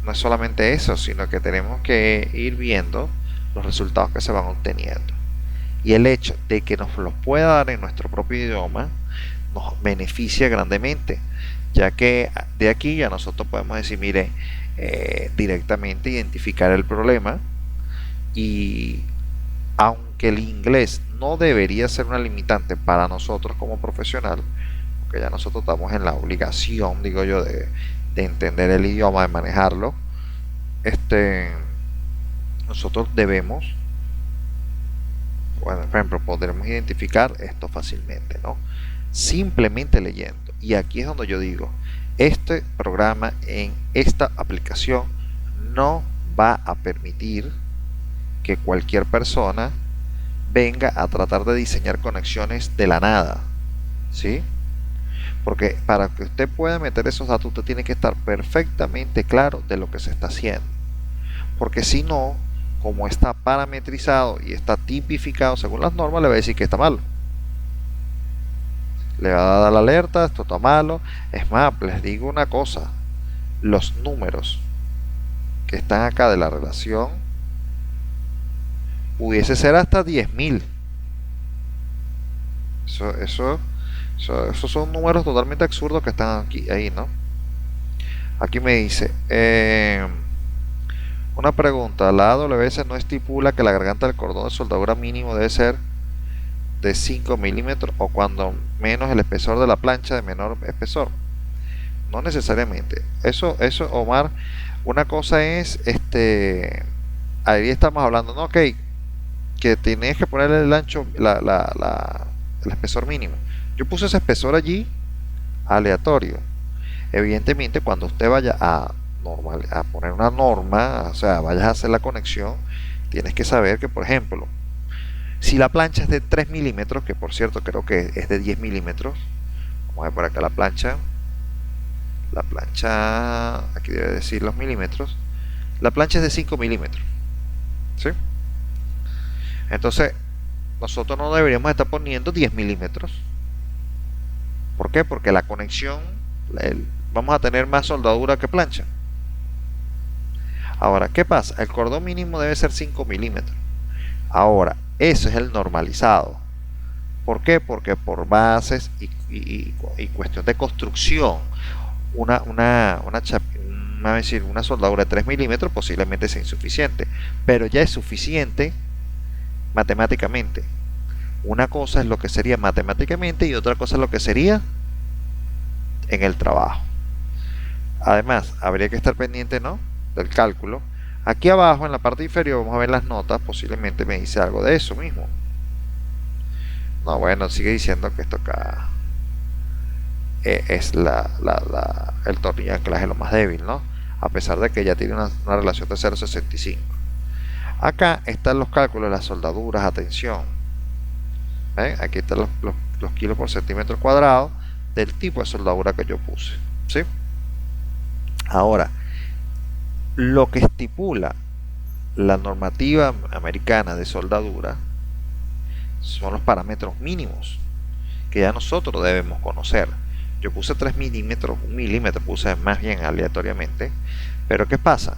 no es solamente eso, sino que tenemos que ir viendo los resultados que se van obteniendo. Y el hecho de que nos los pueda dar en nuestro propio idioma nos beneficia grandemente, ya que de aquí ya nosotros podemos decir, mire, directamente identificar el problema. Y aunque el inglés no debería ser una limitante para nosotros como profesional, porque ya nosotros estamos en la obligación, digo yo, de entender el idioma, de manejarlo, nosotros debemos, bueno, por ejemplo, podremos identificar esto fácilmente, ¿no? Simplemente leyendo. Y aquí es donde yo digo, este programa en esta aplicación no va a permitir que cualquier persona venga a tratar de diseñar conexiones de la nada, ¿sí? Porque para que usted pueda meter esos datos, usted tiene que estar perfectamente claro de lo que se está haciendo. Porque si no, como está parametrizado y está tipificado según las normas, le va a decir que está malo. Le va a dar la alerta, esto está malo. Es más, les digo una cosa, los números que están acá de la relación pudiese ser hasta 10.000. Esos son números totalmente absurdos que están aquí, ahí, ¿no? Aquí me dice, una pregunta, la AWS no estipula que la garganta del cordón de soldadura mínimo debe ser de 5 milímetros o cuando menos el espesor de la plancha de menor espesor. No necesariamente. Eso, Omar, una cosa es, ahí estamos hablando, ¿no? Ok, que tienes que ponerle el ancho, el espesor mínimo. Yo puse ese espesor allí aleatorio. Evidentemente, cuando usted vaya a poner una norma, o sea, vayas a hacer la conexión, tienes que saber que, por ejemplo, si la plancha es de 3 milímetros, que por cierto creo que es de 10 milímetros, vamos a ver por acá la plancha, aquí debe decir los milímetros, la plancha es de 5 milímetros, ¿sí? Entonces, nosotros no deberíamos estar poniendo 10 milímetros. ¿Por qué? Porque la conexión, vamos a tener más soldadura que plancha. Ahora, ¿qué pasa? El cordón mínimo debe ser 5 milímetros. Ahora, eso es el normalizado. ¿Por qué? Porque por bases y cuestión de construcción, una soldadura de 3 milímetros posiblemente sea insuficiente, pero ya es suficiente matemáticamente. Una cosa es lo que sería matemáticamente y otra cosa es lo que sería en el trabajo. Además, habría que estar pendiente, ¿no?, del cálculo. Aquí abajo en la parte inferior vamos a ver las notas, posiblemente me dice algo de eso mismo. No, bueno, sigue diciendo que esto acá es el tornillo de anclaje lo más débil, ¿no? A pesar de que ya tiene una relación de 0,65. Acá están los cálculos de las soldaduras, atención. ¿Ven? Aquí están los kilos por centímetro cuadrado del tipo de soldadura que yo puse, ¿sí? Ahora, lo que estipula la normativa americana de soldadura son los parámetros mínimos que ya nosotros debemos conocer. Yo puse 3 milímetros, 1 milímetro puse más bien aleatoriamente, pero ¿qué pasa?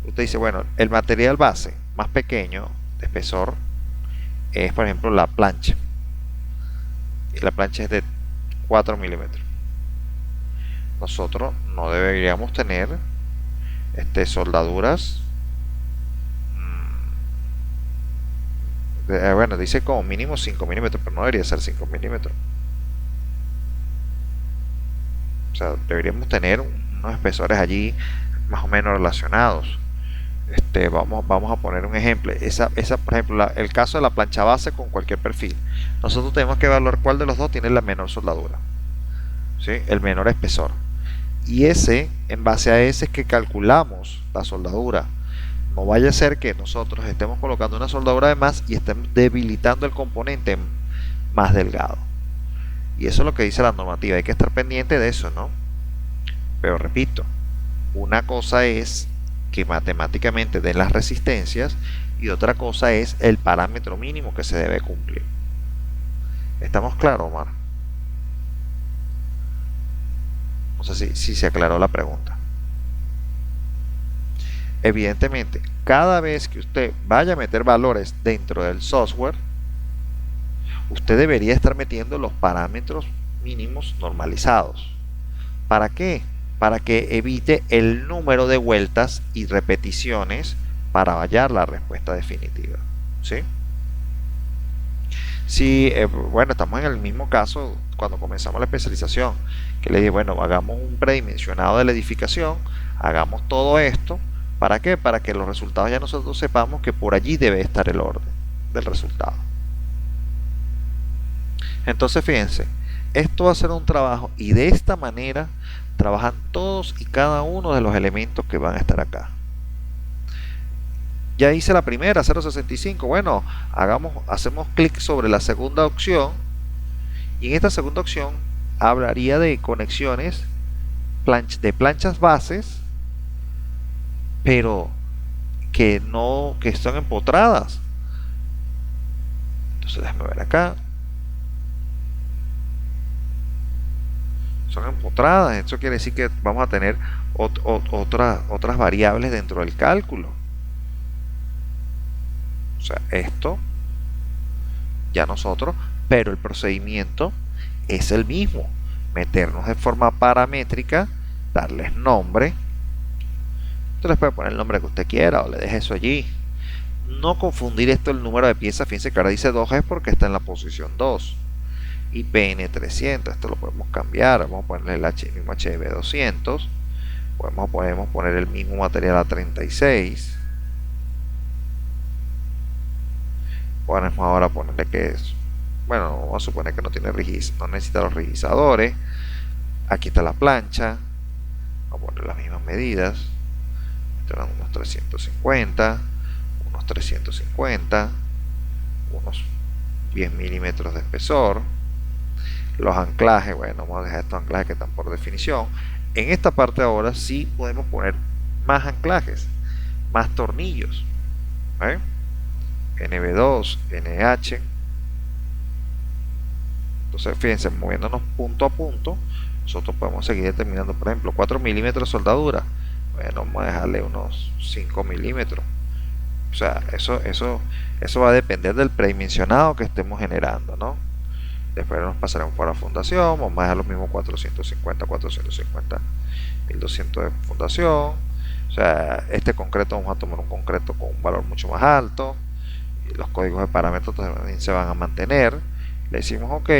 Usted dice, bueno, el material base más pequeño de espesor es, por ejemplo, la plancha, y la plancha es de 4 milímetros. Nosotros no deberíamos tener soldaduras, bueno, dice como mínimo 5 milímetros, pero no debería ser 5 milímetros. O sea, deberíamos tener unos espesores allí más o menos relacionados. Vamos a poner un ejemplo. Por ejemplo, el caso de la plancha base con cualquier perfil. Nosotros tenemos que evaluar cuál de los dos tiene la menor soldadura, ¿sí?, el menor espesor. Y en base a ese es que calculamos la soldadura. No vaya a ser que nosotros estemos colocando una soldadura de más y estemos debilitando el componente más delgado. Y eso es lo que dice la normativa. Hay que estar pendiente de eso, ¿no? Pero repito, una cosa es que matemáticamente den las resistencias y otra cosa es el parámetro mínimo que se debe cumplir. ¿Estamos claros, Omar? No sé si se aclaró la pregunta. Evidentemente, cada vez que usted vaya a meter valores dentro del software, usted debería estar metiendo los parámetros mínimos normalizados. ¿Para qué? Para que evite el número de vueltas y repeticiones para hallar la respuesta definitiva. ¿Sí? Si, bueno, estamos en el mismo caso cuando comenzamos la especialización, que le dije, bueno, hagamos un predimensionado de la edificación, hagamos todo esto, ¿para qué? Para que los resultados ya nosotros sepamos que por allí debe estar el orden del resultado. Entonces, fíjense, esto va a ser un trabajo y de esta manera trabajan todos y cada uno de los elementos que van a estar acá. Ya hice la primera, 0.65. Bueno, hacemos clic sobre la segunda opción y en esta segunda opción hablaría de conexiones de planchas bases, pero que están empotradas. Entonces déjame ver acá. Son empotradas. Eso quiere decir que vamos a tener otras variables dentro del cálculo. O sea, esto ya nosotros, pero el procedimiento es el mismo. Meternos de forma paramétrica, darles nombre. Usted les puede poner el nombre que usted quiera o le deje eso allí. No confundir esto el número de piezas. Fíjense que ahora dice 2G porque está en la posición 2. Y PN300, esto lo podemos cambiar. Vamos a ponerle el mismo HB200. Podemos poner el mismo material a 36. Podemos ahora ponerle que es, bueno, vamos a suponer que no necesita los rigizadores. Aquí está la plancha. Vamos a poner las mismas medidas. Estarán unos 350, unos 350, unos 10 milímetros de espesor. Los anclajes, bueno, vamos a dejar estos anclajes que están por definición. En esta parte ahora sí podemos poner más anclajes, más tornillos. ¿Eh? NB2, NH. Entonces fíjense, moviéndonos punto a punto, nosotros podemos seguir determinando, por ejemplo, 4 milímetros soldadura. Bueno, vamos a dejarle unos 5 milímetros. O sea, eso va a depender del predimensionado que estemos generando, ¿no? Después nos pasaremos por la fundación, vamos a dejar los mismos 450, 1200 de fundación. O sea, este concreto vamos a tomar un concreto con un valor mucho más alto. Los códigos de parámetros también se van a mantener. Le decimos OK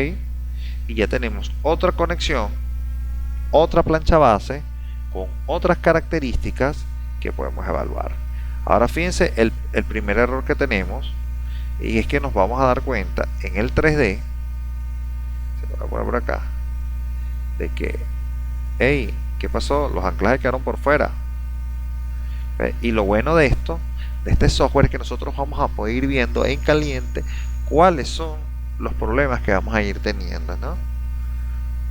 y ya tenemos otra conexión, otra plancha base con otras características que podemos evaluar. Ahora fíjense el primer error que tenemos, y es que nos vamos a dar cuenta en el 3D, se lo voy a poner por acá, de que hey, ¿qué pasó? Los anclajes quedaron por fuera. Y lo bueno de este software es que nosotros vamos a poder ir viendo en caliente cuáles son los problemas que vamos a ir teniendo, ¿no?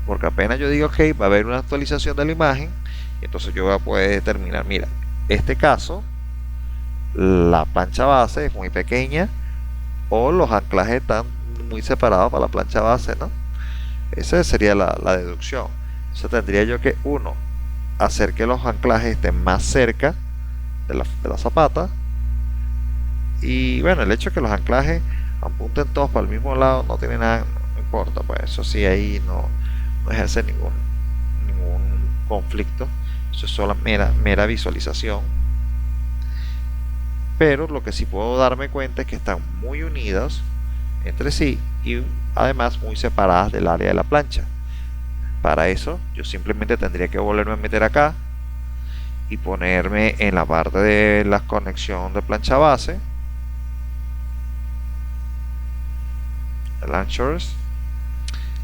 Porque apenas yo digo ok, va a haber una actualización de la imagen, y entonces yo voy a poder determinar, mira, este caso la plancha base es muy pequeña o los anclajes están muy separados para la plancha base, ¿no? Esa sería la deducción. Entonces tendría yo que, uno, hacer que los anclajes estén más cerca de la zapata. Y bueno, el hecho de que los anclajes apunten todos para el mismo lado no tiene nada, no importa, pues eso sí, ahí no ejerce ningún conflicto. Eso es solo mera visualización. Pero lo que sí puedo darme cuenta es que están muy unidas entre sí y además muy separadas del área de la plancha. Para eso yo simplemente tendría que volverme a meter acá y ponerme en la parte de la conexión de plancha base, launchers.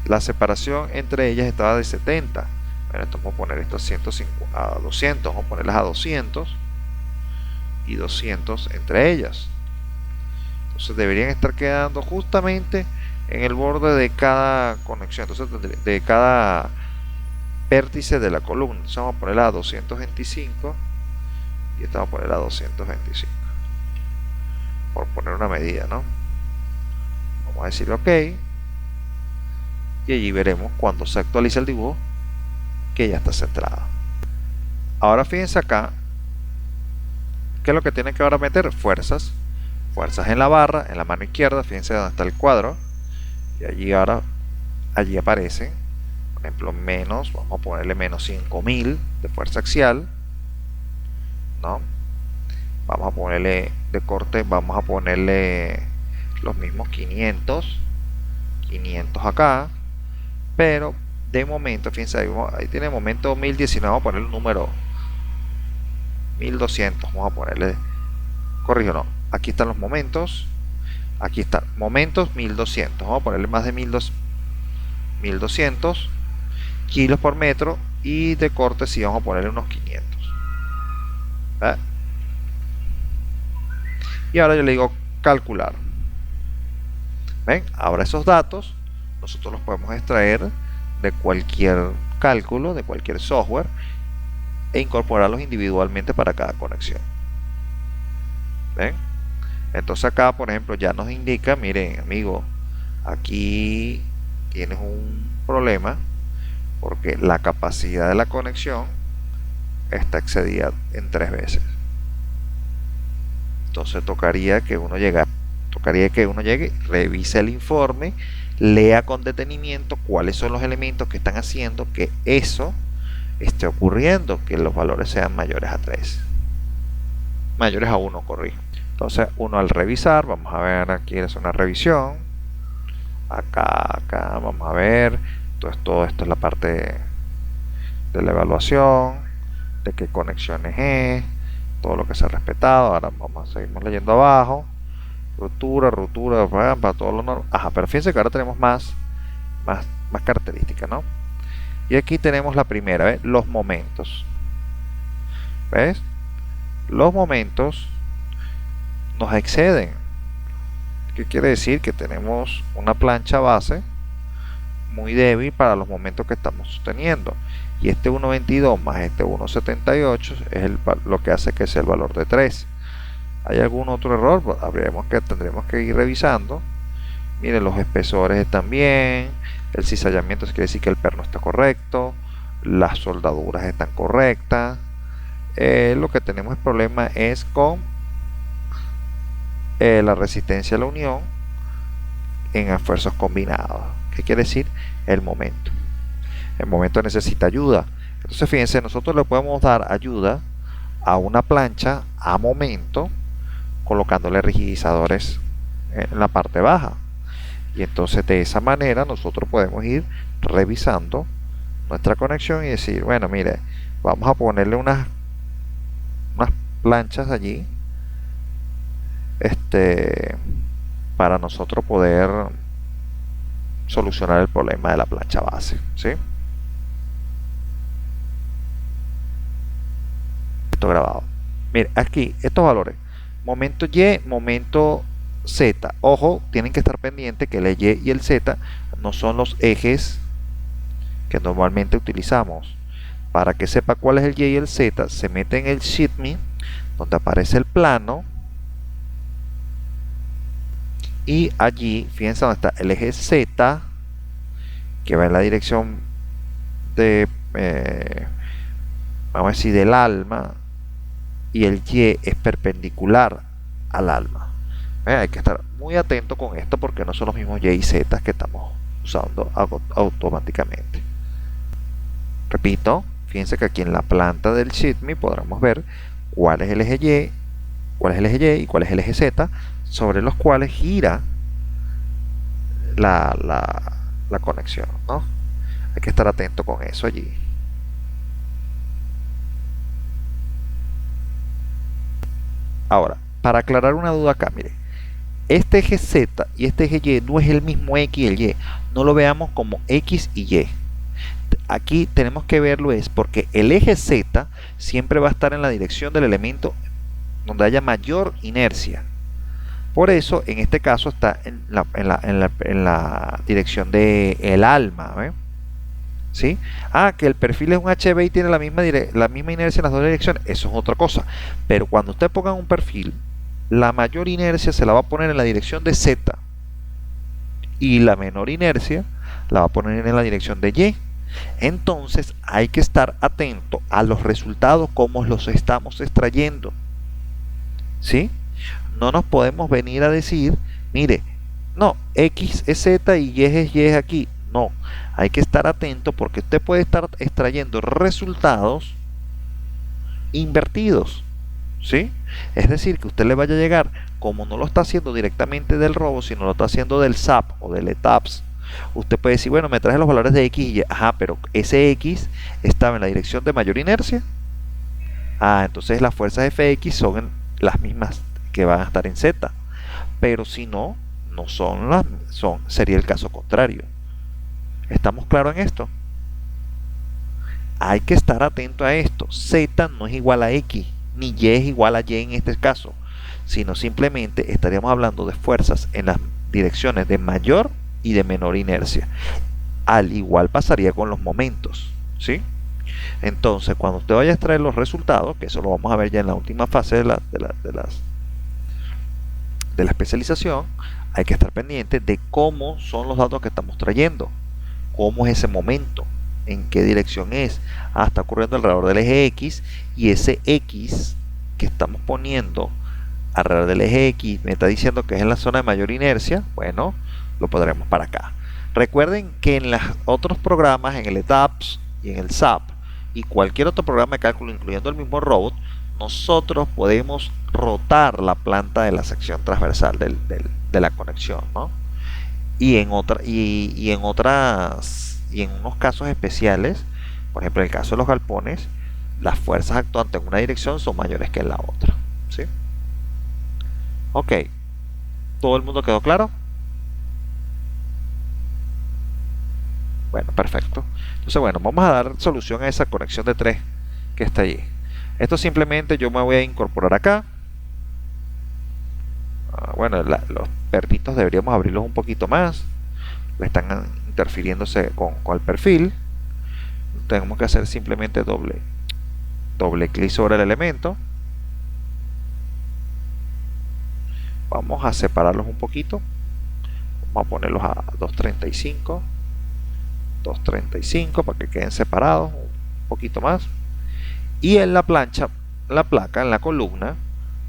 La separación entre ellas estaba de 70. Bueno, esto vamos a poner estos 150 a 200, vamos a ponerlas a 200 y 200 entre ellas. Entonces deberían estar quedando justamente en el borde de cada conexión, entonces de cada vértice de la columna. Entonces vamos a ponerla a 225 y esta vamos a ponerla a 225 por poner una medida, ¿no? Vamos a decir OK y allí veremos cuando se actualice el dibujo que ya está centrada. Ahora fíjense acá, ¿qué es lo que tienen que ahora meter? Fuerzas en la barra, en la mano izquierda, fíjense dónde está el cuadro, y allí aparecen Por ejemplo, menos, vamos a ponerle menos 5000 de fuerza axial, ¿no? Vamos a ponerle de corte, vamos a ponerle los mismos 500 acá, pero de momento, fíjense, ahí tiene momento 1019, vamos a ponerle un número 1200, vamos a ponerle, corrijo, no, aquí están los momentos, aquí están momentos 1200, vamos a ponerle más de 1200 kilos por metro, y de corte sí vamos a ponerle unos 500. ¿Verdad? Y ahora yo le digo calcular. ¿Ven? Ahora esos datos nosotros los podemos extraer de cualquier cálculo, de cualquier software, e incorporarlos individualmente para cada conexión. ¿Ven? Entonces acá, por ejemplo, ya nos indica, miren, amigo, aquí tienes un problema porque la capacidad de la conexión está excedida en 3 veces. Entonces tocaría que uno llegue, revise el informe, lea con detenimiento cuáles son los elementos que están haciendo que eso esté ocurriendo, que los valores sean mayores a 3. Mayores a 1, corrijo. Entonces uno al revisar, vamos a ver, aquí es una revisión. Acá, vamos a ver. Entonces todo esto es la parte de la evaluación, de qué conexiones es, todo lo que se ha respetado. Ahora vamos a seguir leyendo abajo. Ruptura, para todo lo normal. Ajá, pero fíjense que ahora tenemos más características, ¿no? Y aquí tenemos la primera, ¿ves? Los momentos. ¿Ves? Los momentos nos exceden. ¿Qué quiere decir? Que tenemos una plancha base muy débil para los momentos que estamos sosteniendo. Y este 1.22 más este 1.78 es lo que hace que sea el valor de 3. ¿Hay algún otro error? Pues tendremos que ir revisando. Miren, los espesores están bien, el cizallamiento quiere decir que el perno está correcto, las soldaduras están correctas. Lo que tenemos el problema es con la resistencia a la unión en esfuerzos combinados. ¿Qué quiere decir? El momento necesita ayuda. Entonces fíjense, nosotros le podemos dar ayuda a una plancha a momento colocándole rigidizadores en la parte baja, y entonces de esa manera nosotros podemos ir revisando nuestra conexión y decir, bueno, mire, vamos a ponerle unas planchas allí para nosotros poder solucionar el problema de la plancha base, ¿sí? Esto grabado. Mire, aquí estos valores, momento Y, momento Z. Ojo, tienen que estar pendientes que el Y y el Z no son los ejes que normalmente utilizamos. Para que sepa cuál es el Y y el Z, se mete en el SheetMe, donde aparece el plano, y allí, fíjense dónde está el eje Z, que va en la dirección de, vamos a decir, del alma, y el Y es perpendicular al alma. Hay que estar muy atento con esto porque no son los mismos Y y Z que estamos usando automáticamente. Repito, fíjense que aquí en la planta del SheetMe podremos ver cuál es el eje Y, cuál es el eje Y y cuál es el eje Z, sobre los cuales gira la conexión, ¿no? Hay que estar atento con eso allí. Ahora, para aclarar una duda acá, mire, este eje Z y este eje Y no es el mismo X y el Y, no lo veamos como X y Y. Aquí tenemos que verlo es porque el eje Z siempre va a estar en la dirección del elemento donde haya mayor inercia. Por eso, en este caso está en la dirección del alma, ¿ve? ¿Sí? Que el perfil es un HB y tiene la misma inercia en las dos direcciones, eso es otra cosa. Pero cuando usted ponga un perfil, la mayor inercia se la va a poner en la dirección de Z y la menor inercia la va a poner en la dirección de Y. Entonces hay que estar atento a los resultados como los estamos extrayendo, ¿sí? No nos podemos venir a decir, mire, no, X es Z y Y es aquí. No, hay que estar atento porque usted puede estar extrayendo resultados invertidos, ¿sí? Es decir, que usted le vaya a llegar, como no lo está haciendo directamente del robo, sino lo está haciendo del SAP o del ETAPS. Usted puede decir, bueno, me traje los valores de X y Y. Ajá, pero ese X estaba en la dirección de mayor inercia. Ah, entonces las fuerzas Fx son las mismas que van a estar en Z. Pero si no, no son las, sería el caso contrario. ¿Estamos claros en esto? Hay que estar atento a esto. Z no es igual a X, ni Y es igual a Y en este caso, sino simplemente estaríamos hablando de fuerzas en las direcciones de mayor y de menor inercia. Al igual pasaría con los momentos, ¿sí? Entonces, cuando usted vaya a extraer los resultados, que eso lo vamos a ver ya en la última fase de la especialización, hay que estar pendiente de cómo son los datos que estamos trayendo, cómo es ese momento, en qué dirección es. Está ocurriendo alrededor del eje X, y ese X que estamos poniendo alrededor del eje X me está diciendo que es en la zona de mayor inercia. Bueno, lo podremos para acá. Recuerden que en los otros programas, en el ETAPS y en el SAP y cualquier otro programa de cálculo, incluyendo el mismo robot, nosotros podemos rotar la planta de la sección transversal de la conexión, ¿no? Y en unos casos especiales, por ejemplo en el caso de los galpones, las fuerzas actuantes en una dirección son mayores que en la otra, ¿sí? Ok, ¿todo el mundo quedó claro? Bueno, perfecto. Entonces, bueno, vamos a dar solución a esa conexión de 3 que está allí. Esto simplemente yo me voy a incorporar acá. Bueno, los pernitos deberíamos abrirlos un poquito más. Están interfiriéndose con el perfil. Tenemos que hacer simplemente doble clic sobre el elemento. Vamos a separarlos un poquito. Vamos a ponerlos a 235. 235 para que queden separados un poquito más. Y en la plancha, la placa, en la columna,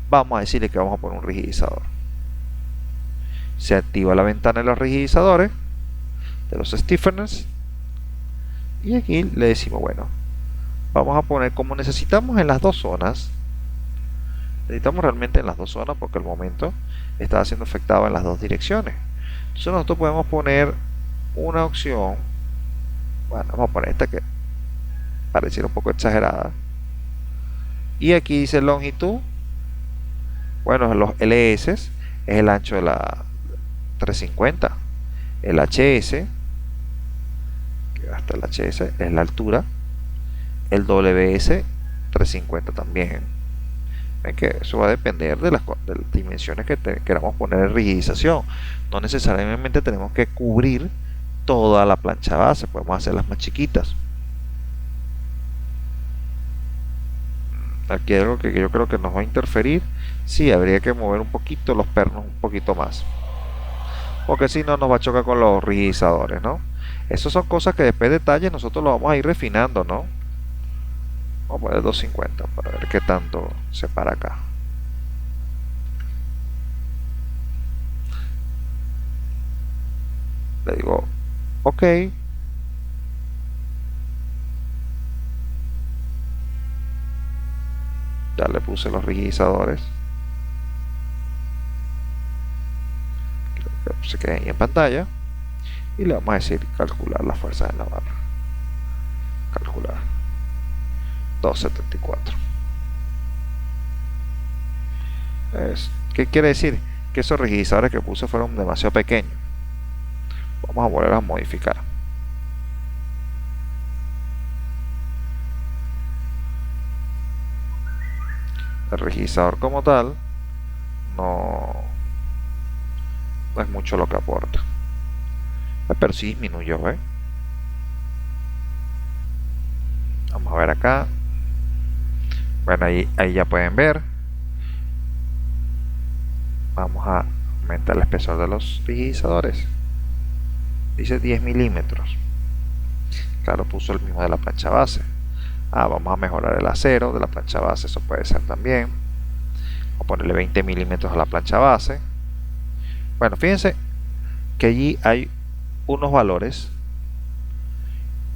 vamos a decirle que vamos a poner un rigidizador. Se activa la ventana de los rigidizadores, de los stiffeners, y aquí le decimos, bueno, vamos a poner como necesitamos en las dos zonas. Necesitamos realmente en las dos zonas porque el momento está siendo afectado en las dos direcciones. Entonces nosotros podemos poner una opción. Bueno, vamos a poner esta que pareciera un poco exagerada. Y aquí dice longitud. Bueno, los LS es el ancho de la 350. El HS, que hasta el HS es la altura. El WS 350 también. Ven que eso va a depender de las dimensiones que queramos poner en rigidización. No necesariamente tenemos que cubrir toda la plancha base, podemos hacerlas más chiquitas. Aquí hay algo que yo creo que nos va a interferir. Sí, habría que mover un poquito los pernos, un poquito más, porque si no nos va a chocar con los rigidizadores, ¿no? Esas son cosas que después de detalles nosotros lo vamos a ir refinando, ¿no? Vamos a poner 250 para ver qué tanto se para acá. Le digo ok. Ya le puse los rigidizadores. Creo que se queden ahí en pantalla. Y le vamos a decir calcular las fuerzas en la barra. Calcular 274. ¿Qué quiere decir? Que esos rigidizadores que puse fueron demasiado pequeños. Vamos a volver a modificar. El rigidizador como tal no es mucho lo que aporta, pero sí disminuyó, ¿eh? Vamos a ver acá. Bueno, ahí ya pueden ver. Vamos a aumentar el espesor de los rigidizadores. Dice 10 milímetros. Claro, puso el mismo de la plancha base. Vamos a mejorar el acero de la plancha base, eso puede ser también. Vamos a ponerle 20 milímetros a la plancha base. Bueno, fíjense que allí hay unos valores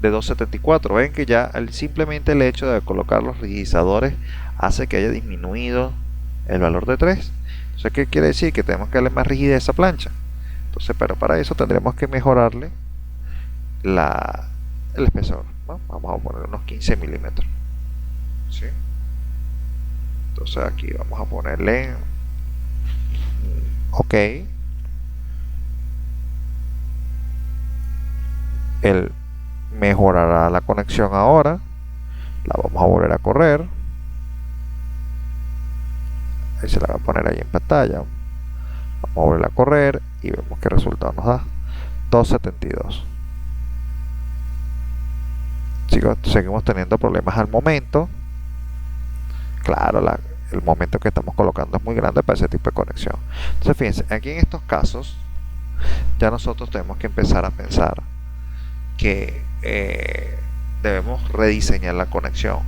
de 274. Ven que ya simplemente el hecho de colocar los rigidizadores hace que haya disminuido el valor de 3. Entonces, ¿qué quiere decir? Que tenemos que darle más rigidez a esa plancha. Entonces, pero para eso tendremos que mejorarle el espesor, ¿no? Vamos a poner unos 15 milímetros, ¿sí? Entonces aquí vamos a ponerle OK. Él mejorará la conexión ahora. La vamos a volver a correr. Ahí se la va a poner ahí en pantalla. Vamos a volver a correr y vemos qué resultado nos da. 272. Seguimos teniendo problemas al momento. Claro, el momento que estamos colocando es muy grande para ese tipo de conexión. Entonces fíjense, aquí en estos casos ya nosotros tenemos que empezar a pensar que debemos rediseñar la conexión.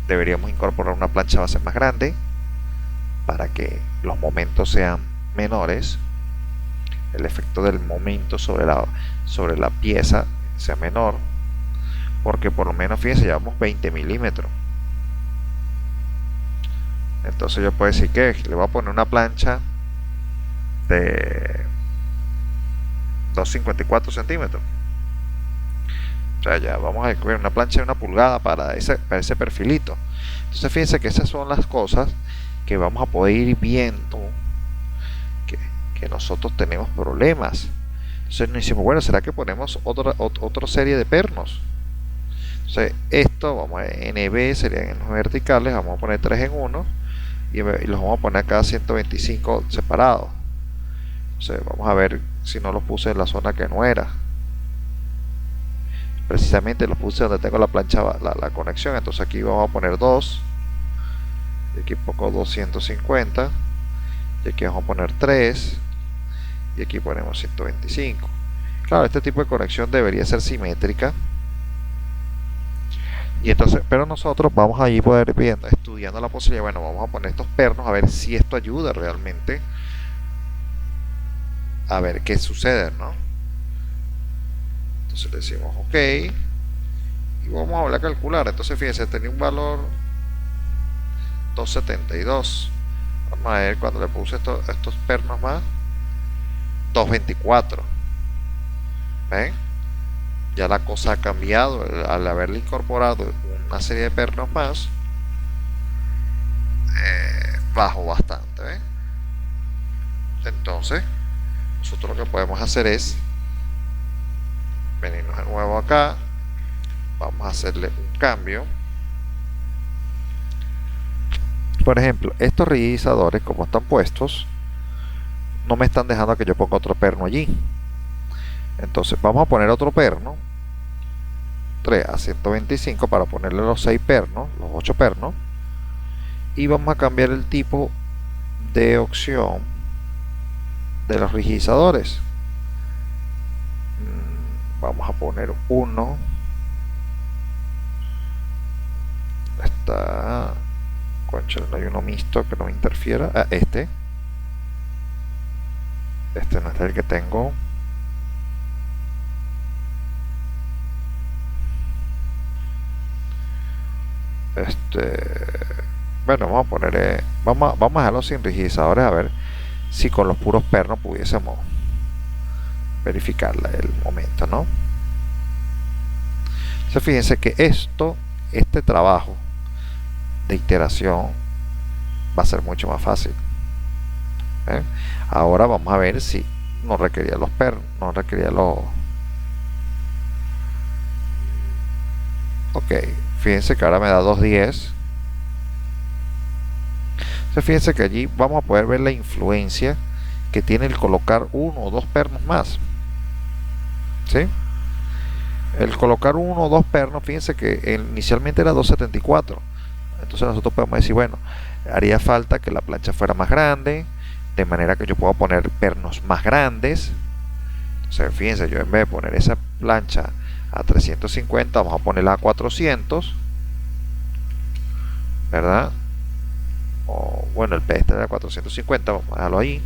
Deberíamos incorporar una plancha base más grande para que los momentos sean menores, el efecto del momento sobre la pieza sea menor, porque por lo menos fíjense, llevamos 20 milímetros. Entonces yo puedo decir que le voy a poner una plancha de 2,54 centímetros. O sea, ya vamos a descubrir una plancha de 1 pulgada para ese perfilito. Entonces fíjense que esas son las cosas que vamos a poder ir viendo que nosotros tenemos problemas. Entonces nos decimos, bueno, ¿será que ponemos otra serie de pernos? Entonces esto, vamos a NB, serían en los verticales, vamos a poner 3 en 1 y los vamos a poner acá 125 separados. Entonces vamos a ver si no los puse en la zona que no era. Precisamente los puse donde tengo la plancha, la conexión. Entonces aquí vamos a poner 2 y aquí pongo 250 y aquí vamos a poner 3 y aquí ponemos 125. Claro, este tipo de conexión debería ser simétrica. Y entonces, pero nosotros vamos a ir poder viendo, estudiando la posibilidad. Bueno, vamos a poner estos pernos a ver si esto ayuda realmente, a ver qué sucede, ¿no? Entonces le decimos OK y vamos a volver a calcular. Entonces fíjense, tenía un valor 272. Vamos a ver cuando le puse estos pernos más, 224. ¿Ven? Ya la cosa ha cambiado al haberle incorporado una serie de pernos más. Bajo bastante, ¿ven? Entonces nosotros lo que podemos hacer es venirnos de nuevo acá, vamos a hacerle un cambio. Por ejemplo, estos rigidizadores, como están puestos, no me están dejando que yo ponga otro perno allí. Entonces vamos a poner otro perno 3 a 125 para ponerle los 6 pernos, los 8 pernos, y vamos a cambiar el tipo de opción de los rigidizadores. Vamos a poner uno. Está, concha, no hay uno mixto que no me interfiera. Este no es el que tengo. Bueno, vamos a poner vamos a dejarlo sin rigidizadores, a ver si con los puros pernos pudiésemos verificar el momento, ¿no? Entonces fíjense que este trabajo de iteración va a ser mucho más fácil. Ahora vamos a ver si no requería los pernos, no requería los... Ok, fíjense que ahora me da 210. Entonces fíjense que allí vamos a poder ver la influencia que tiene el colocar uno o dos pernos más, ¿sí? El colocar uno o dos pernos, fíjense que inicialmente era 274. Entonces nosotros podemos decir, bueno, haría falta que la plancha fuera más grande, de manera que yo pueda poner pernos más grandes. Entonces fíjense, yo en vez de poner esa plancha a 350, vamos a ponerla a 400, ¿verdad? O bueno, el pedestal era a 450, vamos a dejarlo ahí.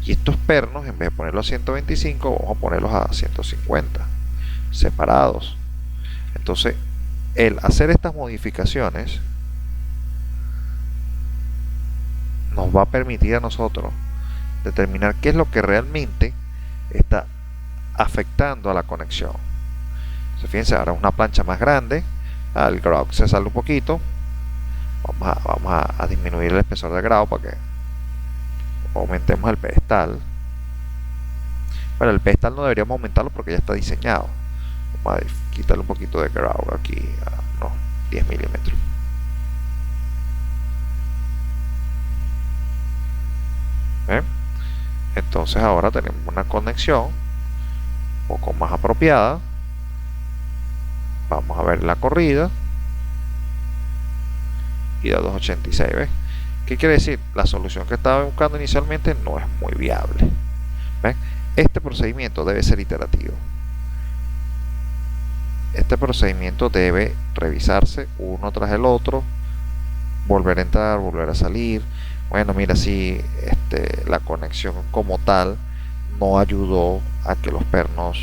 Y estos pernos, en vez de ponerlos a 125, vamos a ponerlos a 150 separados. Entonces, el hacer estas modificaciones nos va a permitir a nosotros determinar qué es lo que realmente está afectando a la conexión. Entonces, fíjense, ahora una plancha más grande, el grout se sale un poquito. Vamos a disminuir el espesor de grado para que aumentemos el pedestal. Bueno, el pedestal no deberíamos aumentarlo porque ya está diseñado. Vamos a quitarle un poquito de grado aquí a unos 10 milímetros. ¿Ven? Entonces ahora tenemos una conexión un poco más apropiada. Vamos a ver la corrida y da 286. ¿Ves? ¿Qué quiere decir? La solución que estaba buscando inicialmente no es muy viable. ¿Ven? Este procedimiento debe ser iterativo. Este procedimiento debe revisarse uno tras el otro, volver a entrar, volver a salir. Bueno, mira, si la conexión como tal no ayudó a que los pernos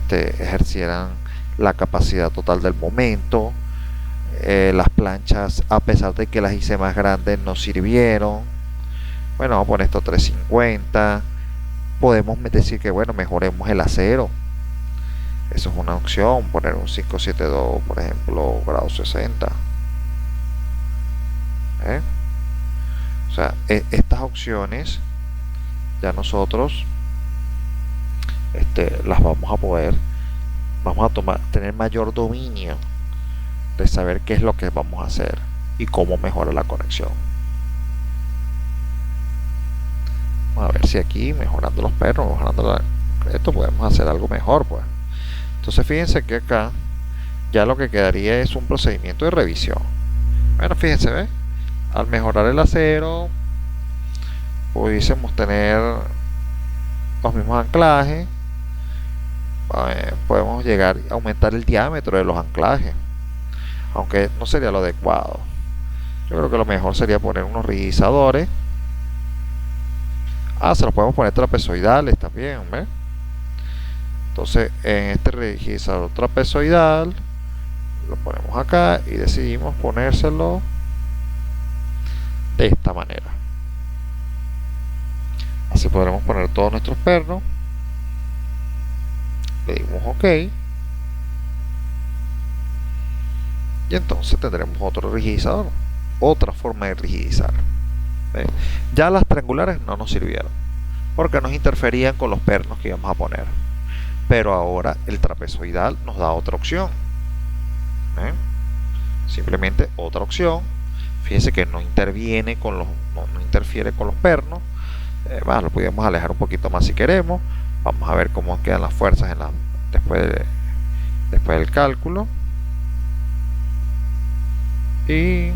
ejercieran la capacidad total del momento. Las planchas, a pesar de que las hice más grandes, no sirvieron. Bueno, vamos a poner esto 350. Podemos decir que bueno, mejoremos el acero. Eso es una opción, poner un 572, por ejemplo, grado 60. O sea, estas opciones ya nosotros las vamos a tener mayor dominio de saber qué es lo que vamos a hacer y cómo mejorar la conexión. Vamos a ver si aquí mejorando los pernos, mejorando esto podemos hacer algo mejor, pues. Entonces fíjense que acá ya lo que quedaría es un procedimiento de revisión. Bueno, fíjense, ¿ves? Al mejorar el acero pudiésemos tener los mismos anclajes. Podemos llegar a aumentar el diámetro de los anclajes, aunque no sería lo adecuado. Yo creo que lo mejor sería poner unos rigidizadores. Se los podemos poner trapezoidales también, ¿ves? Entonces en este rigidizador trapezoidal lo ponemos acá y decidimos ponérselo de esta manera. Así podremos poner todos nuestros pernos. Le dimos OK y entonces tendremos otro rigidizador, otra forma de rigidizar. ¿Ven? Ya las triangulares no nos sirvieron porque nos interferían con los pernos que íbamos a poner, pero ahora el trapezoidal nos da otra opción. ¿Ven? Simplemente otra opción. Fíjense que no interfiere con los pernos. Lo podemos alejar un poquito más si queremos. Vamos a ver cómo quedan las fuerzas después del cálculo. Y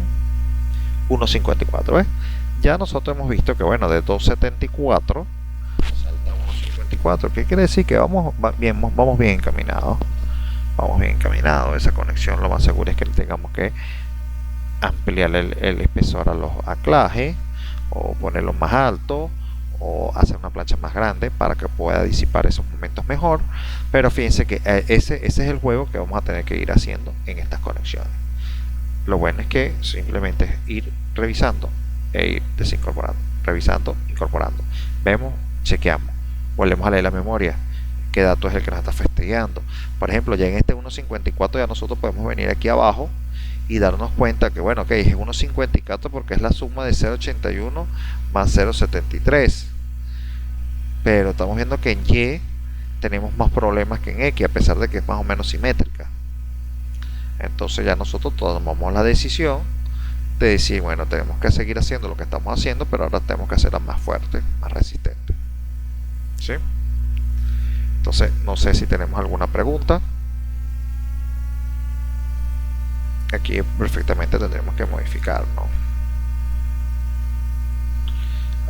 1.54, ¿ves? Ya nosotros hemos visto que bueno, de 2.74 salta a 1.54. ¿Qué quiere decir? Que vamos bien encaminados. Vamos bien encaminados. Esa conexión lo más seguro es que tengamos que ampliar el espesor a los anclajes, o ponerlo más alto, o hacer una plancha más grande para que pueda disipar esos momentos mejor. Pero fíjense que ese es el juego que vamos a tener que ir haciendo en estas conexiones. Lo bueno es que simplemente es ir revisando e ir desincorporando, revisando, incorporando. Vemos, chequeamos, volvemos a leer la memoria, qué dato es el que nos está fastidiando. Por ejemplo, ya en este 1.54 ya nosotros podemos venir aquí abajo y darnos cuenta que bueno, ok, es 1.54 porque es la suma de 0.81 más 0.73, pero estamos viendo que en Y tenemos más problemas que en X, a pesar de que es más o menos simétrica. Entonces ya nosotros tomamos la decisión de decir, bueno, tenemos que seguir haciendo lo que estamos haciendo, pero ahora tenemos que hacerla más fuerte, más resistente. ¿Sí? Entonces no sé si tenemos alguna pregunta. Aquí perfectamente tendremos que modificar, ¿no?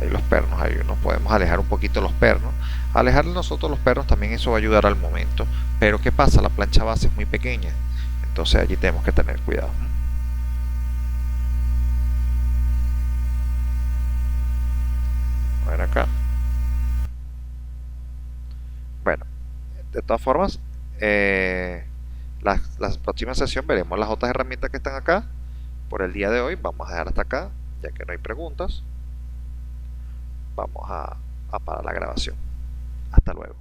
Ahí los pernos, ahí nos podemos alejar un poquito los pernos. Alejarle nosotros los pernos también eso va a ayudar al momento. Pero ¿qué pasa? La plancha base es muy pequeña. Entonces allí tenemos que tener cuidado. A ver acá. Bueno, de todas formas, la próxima sesión veremos las otras herramientas que están acá. Por el día de hoy vamos a dejar hasta acá, ya que no hay preguntas. Vamos a parar la grabación. Hasta luego.